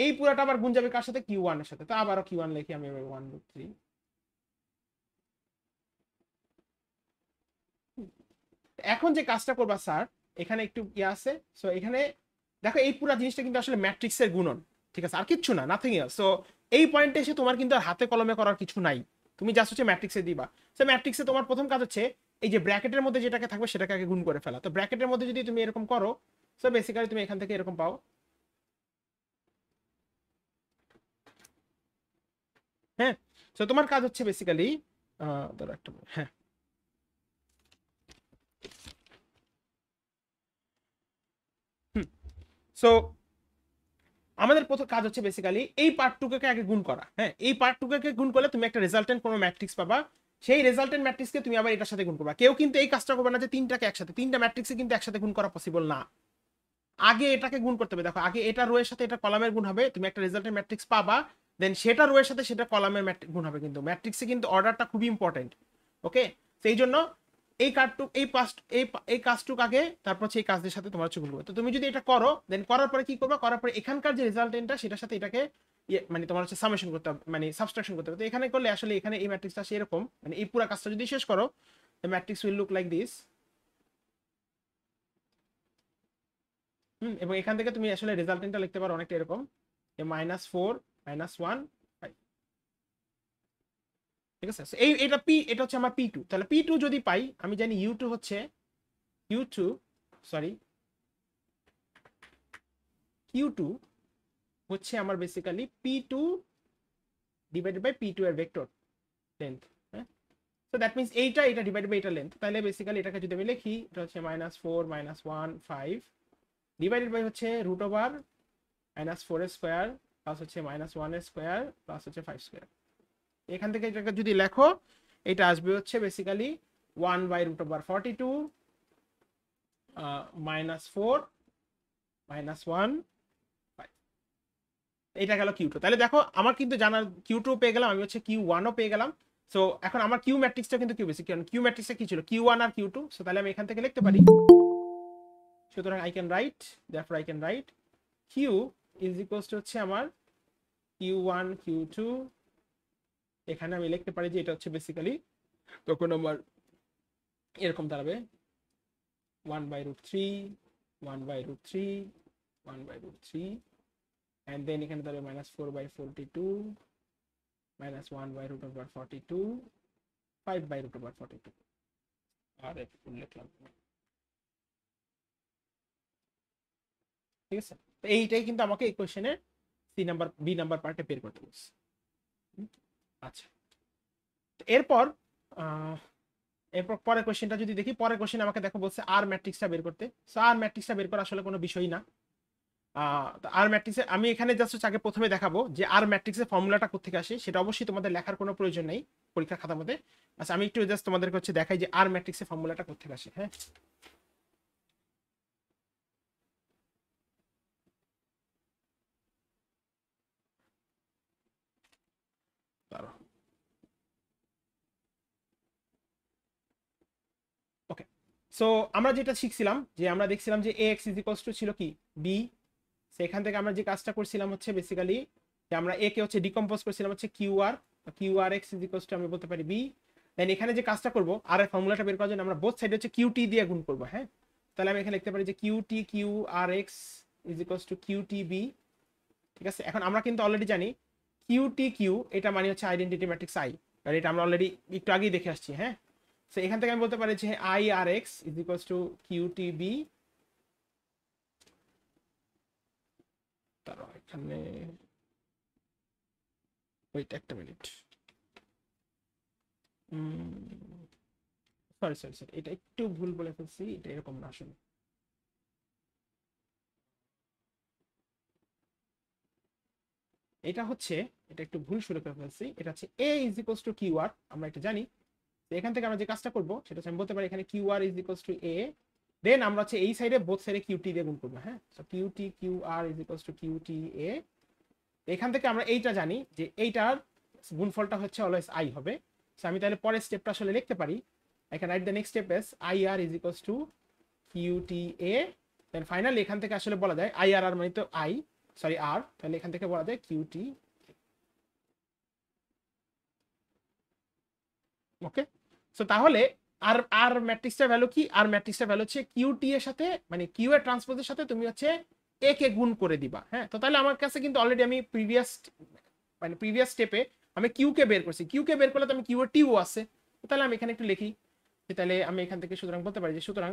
এই পুরাটা আবার গুণ যাবে কার সাথে? Q1 এর সাথে। তো আবারও Q1 লিখি আমি 1/√3। এখন যে কাজটা করবা স্যার, এখানে একটু ইয়ে আছে। সো এখানে দেখো এই পুরো জিনিসটা কিন্তু আসলে ম্যাট্রিক্সের গুণন, ঠিক আছে? আর কিচ্ছু না, নাথিং এলস। সো এই পয়েন্টে এসে তোমার কিন্তু আর হাতে কলমে করার কিছু নাই, তুমি জাস্ট হচ্ছে ম্যাট্রিক্সে দিবা। সো ম্যাট্রিক্সে তোমার প্রথম কাজ হচ্ছে এই যে ব্র্যাকেটের মধ্যে যেটাকে থাকবে সেটাকে আগে গুণ করে ফেলা। তো ব্র্যাকেটের মধ্যে যদি তুমি এরকম করো, সো বেসিক্যালি তুমি এখান থেকে এরকম পাও। হ্যাঁ, সো তোমার কাজ হচ্ছে বেসিক্যালি ধরো একটা, হ্যাঁ সো আমাদের প্রথম কাজ হচ্ছে বেসিক্যালি এই পার্টটুকুকে আগে গুণ করা। হ্যাঁ, এই পার্টটুকুকে গুণ করলে তুমি একটা রেজাল্টেন্ট কোনো ম্যাট্রিক্স পাবা, সেই রেজাল্টেন্ট ম্যাট্রিক্সকে তুমি আবার এটার সাথে গুণ করবা। কেউ কিন্তু এই কাজটা করবে না যে তিনটাকে একসাথে, তিনটা ম্যাট্রিক্সে কিন্তু একসাথে গুণ করা পসিবল না, আগে এটাকে গুণ করতে হবে। দেখো আগে এটা রো এর সাথে এটা কলামের গুণ হবে, তুমি একটা রেজাল্টেন্ট ম্যাট্রিক্স পাবা, দেন সেটা রো এর সাথে সেটা কলামের গুণ হবে। কিন্তু ম্যাট্রিক্সে কিন্তু অর্ডারটা খুবই ইম্পর্টেন্ট। ওকে, সেই জন্য এই কাজটুক এই কাজটুক আগে, তারপর হচ্ছে এই কাজের সাথে তোমার হচ্ছে গুণ করবে। তো তুমি যদি এটা করো, দেন করার পরে কি করবা, করার পরে এখানকার যে রেজাল্টেন্টটা সেটার সাথে এটাকে মানে তোমার হচ্ছে সামেশন করতে হবে, মানে সাবট্রাকশন করতে হবে। তো এখানে করলে আসলে এখানে এই ম্যাট্রিক্সটা সেরকম, মানে এই পুরো কাজটা যদি শেষ করো, the matrix will look like this. এবং এখান থেকে তুমি আসলে রেজাল্টেন্টটা লিখতে পারো অনেকটা এরকম, -4 -1 ঠিক আছে? So এটা হচ্ছে আমার P2, তাহলে P2 যদি পাই, আমি জানি U2 হচ্ছে Q2, সরি Q2 হচ্ছে আমার basically P2 divided by P2 এর ভেক্টর লেন্থ। হ্যাঁ, সো দ্যাট মিন্স এটা ডিভাইডেড বাই এটা লেন্থ, তাহলে বেসিক্যালি এটাকে যদি আমি লিখি, এটা হচ্ছে -4 -1 5 ডিভাইডেড বাই হচ্ছে √/-4 এর স্কয়ার প্লাস হচ্ছে -1 এর স্কয়ার প্লাস হচ্ছে 5 স্কয়ার। এখান থেকে এটাকে যদি লেখো, এটা আসবে হচ্ছে বেসিক্যালি 1/√/42 -4 -1 5। এটা গেল Q2। তাহলে দেখো আমার কিন্তু জানার Q2 পেয়ে গেলাম, আমি হচ্ছে Q1ও পেয়ে গেলাম। সো এখন আমার কিউ ম্যাট্রিক্সটা কিন্তু কিউ বেসিক, কারণ কিউ ম্যাট্রিক্সে কি ছিল, Q1 আর Q2। সো তাহলে আমি এখান থেকে লিখতে পারি, সুতরাং I can write, therefore I can write Q is equals two হচ্ছে আমার Q1 Q2। এখানে আমি লিখতে পারি যে এটা হচ্ছে বেসিক্যালি তখন আমার এরকম দাঁড়াবে 1/√3 1/√3 1/√3, and then এখানে দাঁড়াবে -4/42 -1/√42 5/√42। আর একটু লিখলাম, ঠিক আছে? তো এইটাই কিন্তু আমাকে এই কোশ্চেনের বি নাম্বার পার্টে বের করতে বলছে। আচ্ছা, এরপর পরের কোশ্চেনটা যদি দেখি, পরের কোশ্চেন আমাকে দেখো বলছে আর ম্যাট্রিক্সটা বের করতে। সো আর ম্যাট্রিক্সটা বের করা আসলে কোনো বিষয় না। আর ম্যাট্রিক্সে আমি এখানে জাস্ট আগে প্রথমে দেখাবো যে আর ম্যাট্রিক্সের ফর্মুলাটা কোথেকে আসে, সেটা অবশ্যই তোমাদের লেখার কোনো প্রয়োজন নেই পরীক্ষা খাতার মধ্যে। আচ্ছা, আমি একটু জাস্ট তোমাদেরকে হচ্ছে দেখাই যে আর ম্যাট্রিক্সের ফর্মুলাটা কোথেকে আসে। হ্যাঁ, ওকে। সো আমরা যেটা শিখছিলাম, যে আমরা দেখছিলাম যে ax ইজ ইকুয়ালস টু ছিল কি b। সেখান থেকে আমরা যে কাজটা করছিলাম হচ্ছে বেসিক্যালি যে আমরা a কে হচ্ছে ডিকম্পোজ করছিলাম হচ্ছে qr x is equals two আমি বলতে পারি b। দেন এখানে যে কাজটা করব, আর এর ফর্মুলাটা বের করার জন্য আমরা বোথ সাইডে হচ্ছে qt দিয়ে গুণ করব। হ্যাঁ, তাহলে আমি এখানে লিখতে পারি যে qt qr x is equals two qt b। ঠিক আছে, এখন আমরা কিন্তু অলরেডি জানি qt q এটা মানে হচ্ছে আইডেন্টিটি ম্যাট্রিক্স i, আর এটা আমরা অলরেডি একটু আগেই দেখে আসছি। হ্যাঁ, সো এখান থেকে আমি বলতে পারি যে i r x is equals two qt b। তার এখানে ওয়েট একটা মিনিট, সরি সরি সরি, এটা একটু ভুল বলে ফেলছি, এটা এরকম না আসলে। এটা হচ্ছে, এটা একটু ভুল শুরু করে ফেলছি, এটা হচ্ছে a is equals two qr, আমরা এটা জানি। তো এখান থেকে আমরা যে কাজটা করব সেটা হচ্ছে আমি বলতে পারি এখানে qr is equals two a, দেন আমরা হচ্ছে এই সাইডে বোথ সাইডে qt দিয়ে গুণ করব। হ্যাঁ, so qt qr is equals two qt a। এখান থেকে আমরা এইটা জানি যে এইটার গুণফলটা হচ্ছে অলওয়েজ i হবে। সো আমি তাহলে পরের স্টেপটা আসলে লিখতে পারি, I can write the next step as IR is equals to QTA, then finally এখান থেকে আসলে বলা যায় IRR মানে তো I, সরি R, তাহলে এখান থেকে বলা যায় QT। ওকে, সো তাহলে আর আর ম্যাট্রিক্সটার ভ্যালু কি, আর ম্যাট্রিক্সটার ভ্যালু হচ্ছে QT এর সাথে, মানে কিউ এর ট্রান্সপোজের সাথে তুমি হচ্ছে এ কে গুণ করে দিবা। হ্যাঁ, তো তাহলে আমার কাছে কিন্তু অলরেডি আমি প্রিভিয়াস স্টেপে আমি কিউ কে বের করছি, কিউ কে বের করলে তো আমি কিউ এর টিও আছে। তাহলে আমি এখানে একটু লিখি, তাহলে আমি এখান থেকে সুতরাং বলতে পারি যে সুতরাং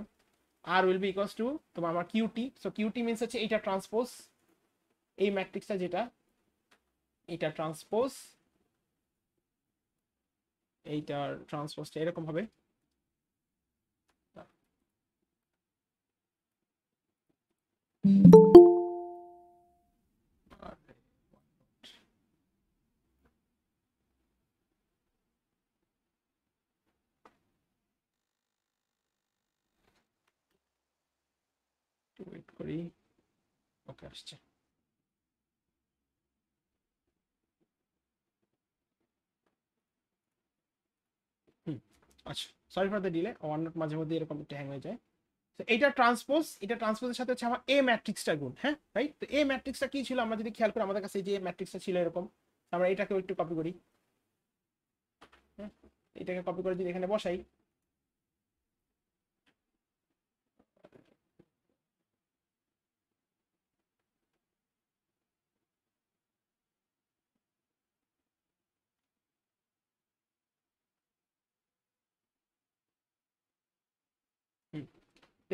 আর উইল বি ইকুয়ালস টু তোমার আমার কিউটি। সো কিউটি মিন্স হচ্ছে এইটা ট্রান্সপোজ, এই ম্যাট্রিক্সটা যেটা এইটা ট্রান্সপোজ, এইটার ট্রান্সপোজটা এরকম হবে। ওয়েট করি, ওকে আসছে। আচ্ছা, sorry for the delay, one not মাঝে মধ্যে এরকম একটু হ্যাং হয়ে যায়। তো এইটা ট্রান্সপোজ, এটা ট্রান্সপোজের সাথে হচ্ছে আমার এ ম্যাট্রিক্সটা গুণ। হ্যাঁ রাইট, তো এ ম্যাট্রিক্সটা কি ছিল আমরা যদি খেয়াল করি, আমাদের কাছে এই যে ম্যাট্রিক্সটা ছিল এরকম, আমরা এটাকেও একটু কপি করি। হ্যাঁ, এটাকে কপি করে যদি এখানে বসাই,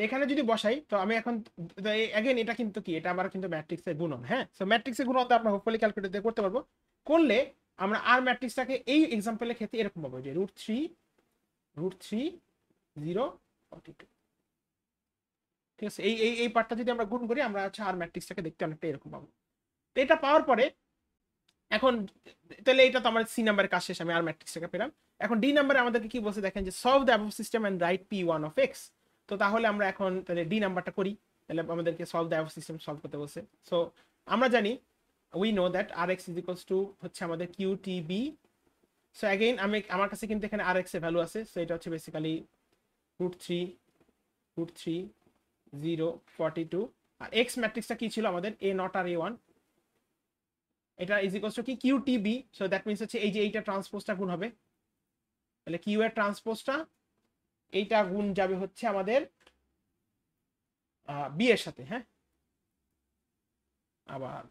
এখানে যদি বসাই তো আমি এখন অ্যাগেন এটা কিন্তু কি, এটা আবার কিন্তু ম্যাট্রিক্সের গুণন। হ্যাঁ, সো ম্যাট্রিক্সের গুণন তো আমরা হোপফুলি ক্যালকুলেটর দিয়ে করতে পারবো। করলে আমরা আর ম্যাট্রিক্সটাকে এই এক্সাম্পলের ক্ষেত্রে এরকম পাবো যে √3 0 42। ঠিক আছে, এই এই এই পার্টটা যদি আমরা গুণ করি আমরা হচ্ছে আর ম্যাট্রিক্সটাকে দেখতে অনেকটা এরকম পাবো। তো এটা পাওয়ার পরে এখন তাহলে এটা তো আমার সি নাম্বারের কাজ শেষ, আমি আর ম্যাট্রিক্সটাকে পেলাম। এখন ডি নাম্বারে আমাদেরকে কি বলছে দেখেন যে solve the above system and write p1 of x। তো তাহলে আমরা এখন তাহলে ডি নাম্বারটা করি, তাহলে আমাদেরকে solve the above system solve করতে বলছে। সো আমরা জানি we know that rx is equals two হচ্ছে আমাদের qtb। সো অ্যাগেইন আমার কাছে কিন্তু এখানে rx এর ভ্যালু আছে, সো এটা হচ্ছে বেসিক্যালি √3 0 42। আর x ম্যাট্রিক্সটা কি ছিল আমাদের a0 আর a1, এটা ইজ ইকুয়ালস টু কি qtb। সো দ্যাট মিন্স হচ্ছে এই যে এইটা ট্রান্সপোজটা গুণ হবে, তাহলে q এর ট্রান্সপোজটা এইটা গুণ যাবে হচ্ছে আমাদের b এর সাথে। হ্যাঁ, আবার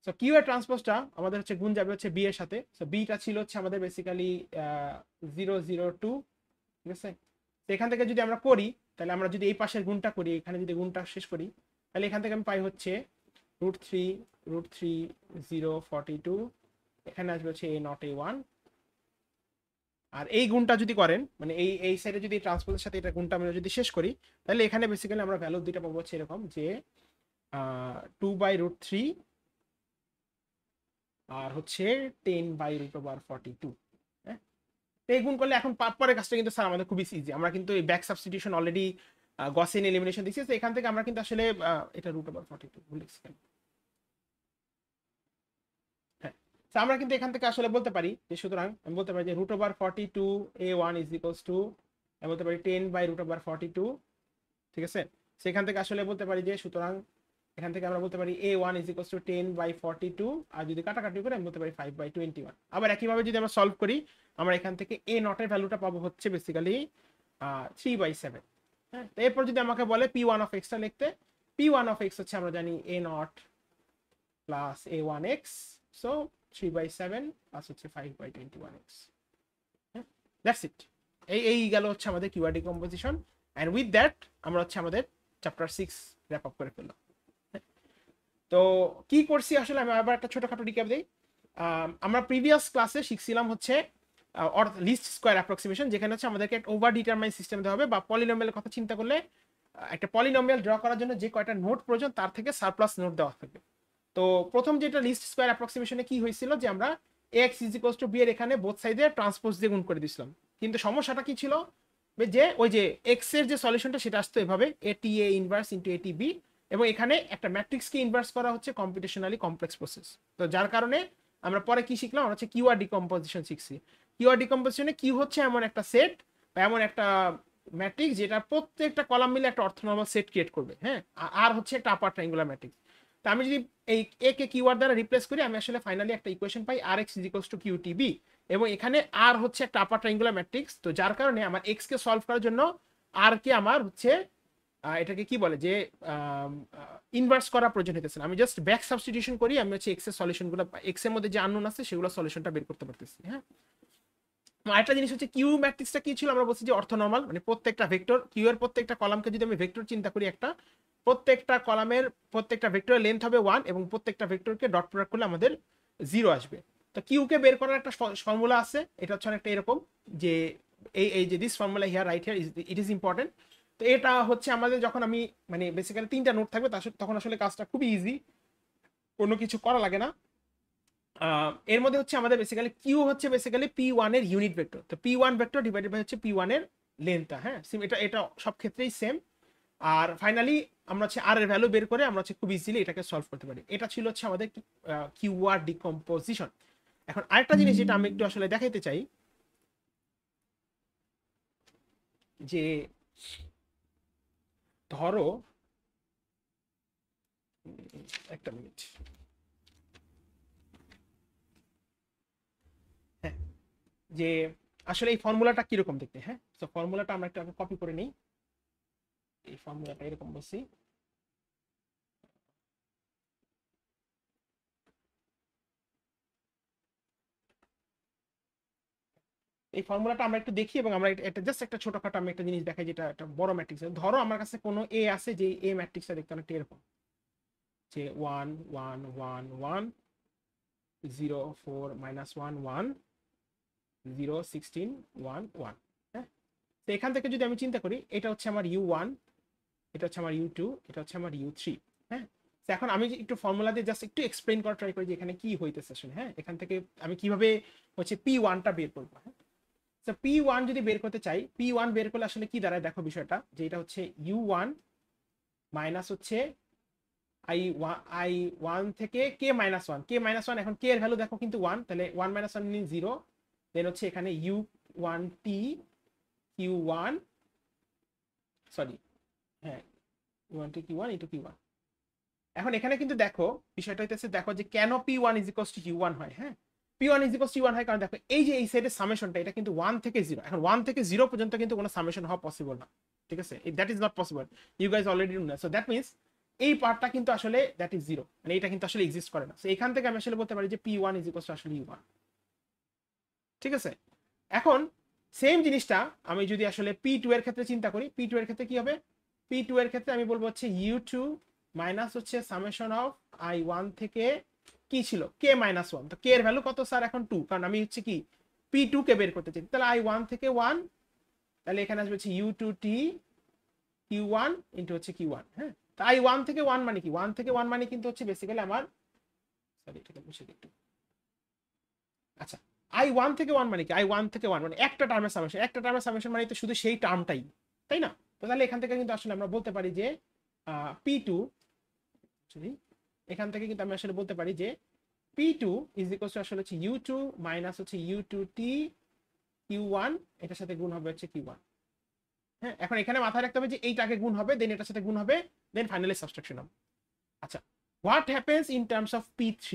সো কিউ এর ট্রান্সপোজটা আমাদের হচ্ছে গুণ যাবে হচ্ছে বি এর সাথে। সো বিটা ছিল হচ্ছে আমাদের বেসিক্যালি 002। ঠিক আছে, তো এখান থেকে যদি আমরা করি তাহলে আমরা যদি এই পাশের গুণটা করি, এখানে যদি গুণটা শেষ করি তাহলে এখান থেকে আমি পাই হচ্ছে √3 0 42। এখানে আসবে হচ্ছে a0 a1। আর এই গুণটা যদি করেন মানে এই এই সাইডে যদি ট্রান্সপোজের সাথে এটা গুণটা আমরা যদি শেষ করি তাহলে এখানে বেসিক্যালি আমরা ভ্যালু দুইটা পাবো হচ্ছে এরকম যে 2/√3 আর হচ্ছে 10/√42। হ্যাঁ, এই গুণ করলে এখন পরের কাজটা কিন্তু স্যার আমাদের খুবই ইজি। আমরা কিন্তু এই back substitution already Gaussian elimination দিচ্ছি, তো এখান থেকে আমরা কিন্তু আসলে এটা √42 ভুল লিখছি। হ্যাঁ, তো আমরা কিন্তু এখান থেকে আসলে বলতে পারি যে সুতরাং আমি বলতে পারি যে √42 a1 ইজ ইকুয়ালস টু আমি বলতে পারি 10/√42। ঠিক আছে, সেখান থেকে আসলে বলতে পারি যে সুতরাং এখান থেকে আমরা বলতে পারি a1 ইজ ইকুয়ালস টু 10/42। আর যদি কাটাকাটি করে আমি বলতে পারি 5/21। আবার একইভাবে যদি আমরা সলভ করি আমরা এখান থেকে a0 এর ভ্যালুটা পাবো হচ্ছে বেসিক্যালি 3/7। হ্যাঁ, তো এরপর যদি আমাকে বলে p1 অফ x টা লিখতে, p1 অফ x হচ্ছে আমরা জানি a0 plus a1x, so 3/7 plus হচ্ছে 5/21x। হ্যাঁ, দ্যাটস ইট। এই গেল হচ্ছে আমাদের QR decomposition. And with that আমরা হচ্ছে আমাদের চ্যাপ্টার 6 র্যাপ আপ করে ফেললাম। তো কি করছি আসলে আমি আবার একটা ছোটখাটো রিক্যাপ দিই। আমরা প্রিভিয়াস ক্লাসে শিখছিলাম হচ্ছে লিস্ট স্কোয়ার অ্যাপ্রক্সিমেশন, যেখানে হচ্ছে আমাদেরকে একটা ওভার ডিটারমাইন সিস্টেম দেওয়া হবে বা পলিনোমিয়ালের কথা চিন্তা করলে একটা পলিনোমিয়াল ড্র করার জন্য যে কয়টা নোট প্রয়োজন তার থেকে সারপ্লাস নোট দেওয়া থাকবে। তো প্রথম যেটা লিস্ট স্কোয়ার অ্যাপ্রক্সিমেশনে কি হয়েছিল যে আমরা X is equals to B এর এখানে বোথ সাইডে ট্রান্সপোজ দিয়ে গুণ করে দিয়েছিলাম, কিন্তু সমস্যাটা কি ছিল যে ওই যে এক্স এর যে সলিউশনটা সেটা আসতো এভাবে এটি এ ইনভার্স ইনটু এটি বি, এবং এখানে একটা ম্যাট্রিক্সকে ইনভার্স করা হচ্ছে কম্পিউটেশনালি কমপ্লেক্স প্রসেস। তো যার কারণে আমরা পরে কি শিখলাম, আমরা হচ্ছে কিউআর ডিকম্পোজিশন শিখছি। কিউআর ডিকম্পোজিশনে কিউ হচ্ছে এমন একটা সেট বা এমন একটা ম্যাট্রিক্স যেটা প্রত্যেকটা কলাম মিলে একটা অর্থনর্মাল সেট ক্রিয়েট করবে। হ্যাঁ, আর হচ্ছে একটা আপার ট্রায়াঙ্গুলার ম্যাট্রিক্স। তো আমি যদি এই এ কে কিউআর দ্বারা রিপ্লেস করি আমি আসলে ফাইনালি একটা equation pi rx is equals two qtb, এবং এখানে আর হচ্ছে একটা আপার ট্রায়াঙ্গুলার ম্যাট্রিক্স। তো যার কারণে আমার এক্স কে সলভ করার জন্য আর কে আমার হচ্ছে এটাকে কি বলে যে ইনভার্স করা প্রয়োজন হইতেছে না, আমি জাস্ট ব্যাক সাবস্টিটিউশন করি, আমি হচ্ছে এক্স এর সলিউশনগুলো এক্স এর মধ্যে যে আননোন আছে সেগুলো সলিউশনটা বের করতে পারতেছি। হ্যাঁ, আরেকটা জিনিস হচ্ছে কিউ ম্যাট্রিক্সটা কি ছিল, আমরা বলছি যে অর্থনর্মাল, মানে প্রত্যেকটা ভেক্টর কিউ এর প্রত্যেকটা কলামকে যদি আমি ভেক্টর চিন্তা করি একটা, প্রত্যেকটা কলামের প্রত্যেকটা ভেক্টরের লেন্থ হবে 1 এবং প্রত্যেকটা ভেক্টরকে ডট প্রোডাক্ট করলে আমাদের 0 আসবে। তো কিউ কে বের করার একটা ফর্মুলা আছে, এটা হচ্ছে অনেকটা এরকম যে এই যে this formula here right here it is important. তো এটা হচ্ছে আমাদের যখন আমি মানে বেসিক্যালি 3টা নোট থাকবে তখন আসলে কাজটা খুবই ইজি, কোনো কিছু করা লাগে না। এর মধ্যে হচ্ছে আমাদের বেসিক্যালি কিউ হচ্ছে বেসিক্যালি p1 এর ইউনিট ভেক্টর, তো p1 ভেক্টর ডিভাইডেড বাই হচ্ছে p1 এর লেন্থটা। হ্যাঁ, এটা সব ক্ষেত্রেই সেম। আর ফাইনালি আমরা হচ্ছে আর এর ভ্যালু বের করে আমরা হচ্ছে খুব ইজিলি এটাকে সলভ করতে পারি। এটা ছিল হচ্ছে আমাদের কিউআর ডিকম্পোজিশন। এখন আরেকটা জিনিস যেটা আমি একটু আসলে দেখাইতে চাই যে ধরো একটা মিনিট, হ্যাঁ, যে আসলে এই ফর্মুলাটা কিরকম দেখতে। হ্যাঁ, তো ফর্মুলাটা আমরা একটা কপি করে নিই। এই ফর্মুলাটা এরকম বলছি, এই ফর্মুলাটা আমরা একটু দেখি এবং আমরা এটা জাস্ট একটা ছোটখাটো আমি একটা জিনিস দেখাই, যেটা একটা বড় ম্যাট্রিক্স। ধরো আমার কাছে কোনো এ আছে, যে এ ম্যাট্রিক্সটা দেখতে অনেকটা এরকম, যে 1 1 1 1 0 4 -1 1 0 16 1 1। হ্যাঁ, তো এখান থেকে যদি আমি চিন্তা করি, এটা হচ্ছে আমার u1, এটা হচ্ছে আমার u2, এটা হচ্ছে আমার u3। হ্যাঁ, তো এখন আমি একটু ফর্মুলা দিয়ে জাস্ট একটু এক্সপ্লেইন করা ট্রাই করি যে এখানে কি হইতেছে আসলে। হ্যাঁ, এখান থেকে আমি কিভাবে হচ্ছে p1টা বের করবো। হ্যাঁ, তো p1 যদি বের করতে চাই, p1 বের করলে আসলে কি দাঁড়ায় দেখো বিষয়টা, যে এটা হচ্ছে u1 মাইনাস হচ্ছে i1 থেকে k-1, k-1, এখন k এর ভ্যালু দেখো কিন্তু 1, তাহলে 1 - 1 মিন 0, দেন হচ্ছে এখানে u1t q1, সরি হ্যাঁ u1t q1 ইন্টু q1। এখন এখানে কিন্তু দেখো বিষয়টা হইতেছে, দেখো যে কেন p1 q1 হয়। হ্যাঁ, p1 q1 হয় কারণ দেখো এই যে এই সাইডের সামেশনটা, এটা কিন্তু 1 থেকে 0, এখন 1 থেকে 0 পর্যন্ত কিন্তু কোনো সামেশন হওয়া পসিবল না। ঠিক আছে, that is not possible, you guys already know. So that means এই পার্টটা কিন্তু আসলে দ্যাট ইজ 0, মানে এটা কিন্তু আসলে এক্সিস্ট করে না। সো এখান থেকে আমি আসলে বলতে পারি যে p1 আসলে u1। ঠিক আছে, এখন সেম জিনিসটা আমি যদি আসলে p2 এর ক্ষেত্রে চিন্তা করি, p2 এর ক্ষেত্রে কি হবে, p2 এর ক্ষেত্রে আমি বলবো হচ্ছে u2 মাইনাস হচ্ছে সামেশন অফ i1 থেকে কি ছিল k-1। তো k এর ভ্যালু কত স্যার? এখন 2, কারণ আমি হচ্ছে কি p2 কে বের করতে চাই। তাহলে i1 থেকে 1, তাহলে এখানে আসবে হচ্ছে u2t q1 ইন্টু হচ্ছে q1। হ্যাঁ, তো i1 থেকে 1 মানে কি, 1 থেকে 1 মানে কিন্তু হচ্ছে বেসিক্যালি আমার, সরি এটাকে মুছে দিই একটু। আচ্ছা, i1 থেকে 1 মানে কি, i1 থেকে 1 মানে একটা টার্মের সামেশন, একটা টার্মের সামেশন মানে তো শুধু সেই টার্মটাই, তাই না? তো তাহলে এখান থেকে কিন্তু আসলে আমরা বলতে পারি যে p2, এখান থেকে কিন্তু আমি আসলে বলতে পারি যে p2 ইজ ইকুয়ালস টু আসলে হচ্ছে u2 মাইনাস হচ্ছে u2t q1, এটার সাথে গুণ হবে হচ্ছে q1। হ্যাঁ, এখন এখানে মাথায় রাখতে হবে যে এইটাকে গুণ হবে, দেন এটার সাথে গুণ হবে, দেন ফাইনালি সাবট্রাকশন হবে। আচ্ছা, what happens in terms of p3?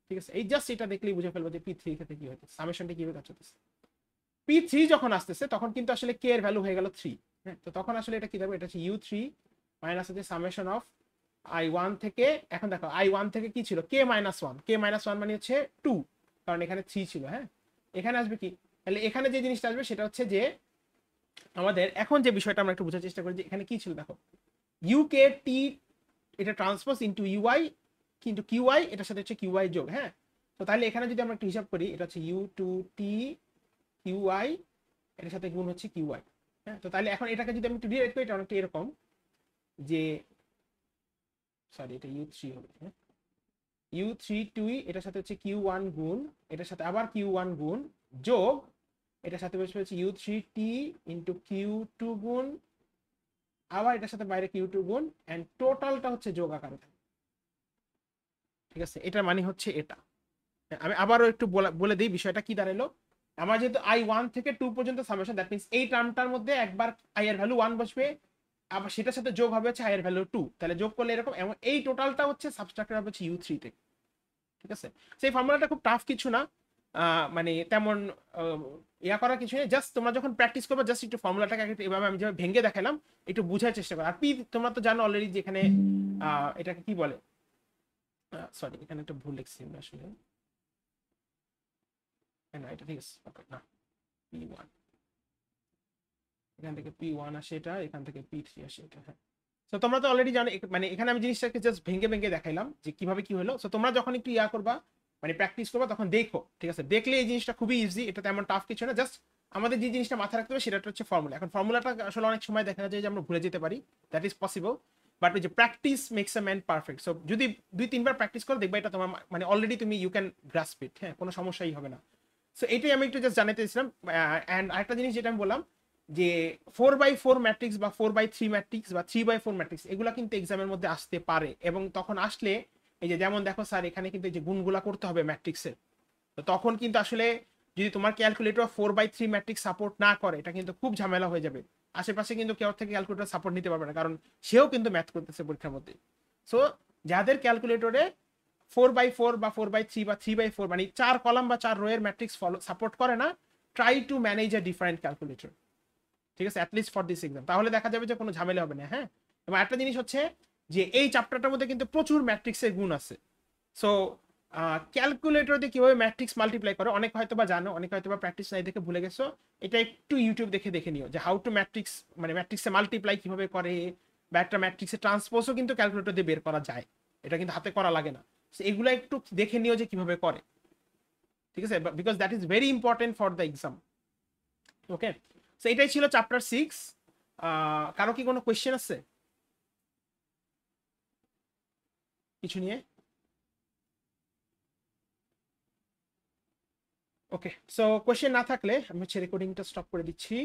ঠিক আছে, এই জাস্ট এটা দেখলেই বুঝে ফেলবো যে p3 এর ক্ষেত্রে কি হচ্ছে, সামেশনটা কিভাবে কাজ করতেছে। p3 যখন আসতেছে তখন কিন্তু আসলে k এর ভ্যালু হয়ে গেল 3। হ্যাঁ, তো তখন আসলে এটা কি থাকবে, এটা হচ্ছে u3 মাইনাস হচ্ছে সামেশন অফ i1 থেকে, এখন দেখো i1 থেকে কি ছিল k-1, k-1 মানে হচ্ছে 2, কারণ এখানে 3 ছিল। হ্যাঁ, এখানে আসবে কি, তাহলে এখানে যে জিনিসটা আসবে সেটা হচ্ছে যে আমাদের এখন যে বিষয়টা আমরা একটু বোঝার চেষ্টা করি, যে এখানে কি ছিল দেখো, ukt এটা ট্রান্সপোজ ইনটু uy, কিন্তু qy এটার সাথে হচ্ছে qy যোগ। হ্যাঁ, তো তাহলে এখানে যদি আমরা একটু হিসাব করি, এটা হচ্ছে u2t qy, এটার সাথে গুণ হচ্ছে qy। হ্যাঁ, তো তাহলে এখন এটাকে যদি আমি একটু ডিরাইভ করি, এটা অনেকটা এরকম যে, সরি এটা u3 হবে। হ্যাঁ, u3t এটার সাথে হচ্ছে q1 গুণ, এটার সাথে আবার q1 গুণ যোগ, এটার সাথে হচ্ছে u3t ইন্টু q2 গুণ, আবার এটার সাথে বাইরে q2 গুণ, এন্ড টোটালটা হচ্ছে যোগ আকারে থাকে। ঠিক আছে, এটার মানে হচ্ছে এটা। আমি আবারও একটু বলে দিই বিষয়টা কি দাঁড়ালো। আমার যেহেতু i1 থেকে 2 পর্যন্ত সামেশন, দ্যাট মিন্স এই টার্মটার মধ্যে একবার i এর ভ্যালু 1 বসবে, আবার সেটার সাথে যোগ হবে হচ্ছে i এর ভ্যালু 2, তাহলে যোগ করলে এরকম, এবং এই টোটালটা হচ্ছে সাবট্রাক্টেড হবে হচ্ছে u3 থেকে। ঠিক আছে, সেই ফর্মুলাটা খুব টাফ কিছু না, মানে তেমন ইয়া করার কিছু নেই, জাস্ট তোমরা যখন প্র্যাকটিস করবে জাস্ট একটু ফর্মুলাটাকে এভাবে আমি যেভাবে ভেঙে দেখালাম একটু বোঝার চেষ্টা করো। আর পি তোমরা তো জানো অলরেডি, যেখানে এটাকে কি বলে, সরি এখানে একটা ভুল লিখছি আসলে, না এটা ঠিক আছে, ওকে না p1, এখান থেকে p1 আসে, এটা এখান থেকে p3 আসে এটা। হ্যাঁ, তো তোমরা তো অলরেডি জানো, মানে এখানে আমি জিনিসটাকে জাস্ট ভেঙে ভেঙে দেখাইলাম যে কিভাবে কি হলো। সো তোমরা যখন একটু ইয়া করবা, মানে প্র্যাকটিস করবা, তখন দেখো। ঠিক আছে, দেখলে এই জিনিসটা খুবই ইজি, এটা তেমন টাফ কিছু না, জাস্ট আমাদের যে জিনিসটা মাথায় রাখতে হবে সেটা হচ্ছে ফর্মুলা। এখন ফর্মুলাটা আসলে অনেক সময় দেখা যায় যে আমরা ভুলে যেতে পারি, দ্যাট ইজ পসিবল, বাট ওই যে practice makes a man perfect. So যদি 2-3 বার প্র্যাকটিস করো, দেখবা এটা তোমার মানে অলরেডি তুমি ইউ ক্যান গ্রাস্প ইট। হ্যাঁ, কোনো সমস্যাই হবে না। সো এটাই আমি একটু জাস্ট জানাতে চাইছিলাম। অ্যান্ড আরেকটা জিনিস যেটা আমি বললাম, যে 4x4 ম্যাট্রিক্স বা 4x3 ম্যাট্রিক্স বা 3x4 ম্যাট্রিক্স, এগুলা কিন্তু এক্সামের মধ্যে আসতে পারে, এবং তখন আসলে এই যে যেমন দেখো স্যার এখানে কিন্তু এই যে গুণগুলা করতে হবে ম্যাট্রিক্সের, তো তখন কিন্তু আসলে যদি তোমার ক্যালকুলেটর 4x3 ম্যাট্রিক্স সাপোর্ট না করে, এটা কিন্তু খুব ঝামেলা হয়ে যাবে। আশেপাশে কিন্তু কেউ থেকে ক্যালকুলেটর সাপোর্ট নিতে পারবে না, কারণ সেও কিন্তু ম্যাথ করতেছে পরীক্ষার মধ্যে। সো যাদের ক্যালকুলেটরে 4x4 বা 4x3 বা 3x4 মানে 4 কলাম বা 4 রো এর ম্যাট্রিক্স সাপোর্ট করে না, try to manage a different calculator. ঠিক আছে, অ্যাটলিস্ট ফর দিস এক্সাম। তাহলে দেখা যাবে যে কোনো ঝামেলা হবে না। হ্যাঁ, এবং একটা জিনিস হচ্ছে যে এই চ্যাপ্টারটার মধ্যে কিন্তু প্রচুর ম্যাট্রিক্সের গুণ আছে। সো ক্যালকুলেটর দিয়ে কিভাবে ম্যাট্রিক্স মাল্টিপ্লাই করে অনেক হয়তো বা জানো, অনেক হয়তো বা প্র্যাকটিস নাই দেখে ভুলে গেছো। এটা একটু ইউটিউব দেখে নিও যে হাউ টু ম্যাট্রিক্স, মানে ম্যাট্রিক্সে মাল্টিপ্লাই কিভাবে করে, বা একটা ম্যাট্রিক্সে ট্রান্সপোজও কিন্তু ক্যালকুলেটর দিয়ে বের করা যায়, এটা কিন্তু হাতে করা লাগে না। সো এগুলো একটু দেখে নিও যে কিভাবে করে, ঠিক আছে, because that is very important for the exam. Okay, so এটাই ছিল চ্যাপ্টার 6। কারো কি কোনো কোয়েশ্চেন আছে কিছু নিয়ে? ওকে, সো কোয়েশ্চেন না থাকলে আমি হচ্ছে রেকর্ডিংটা স্টপ করে দিচ্ছি।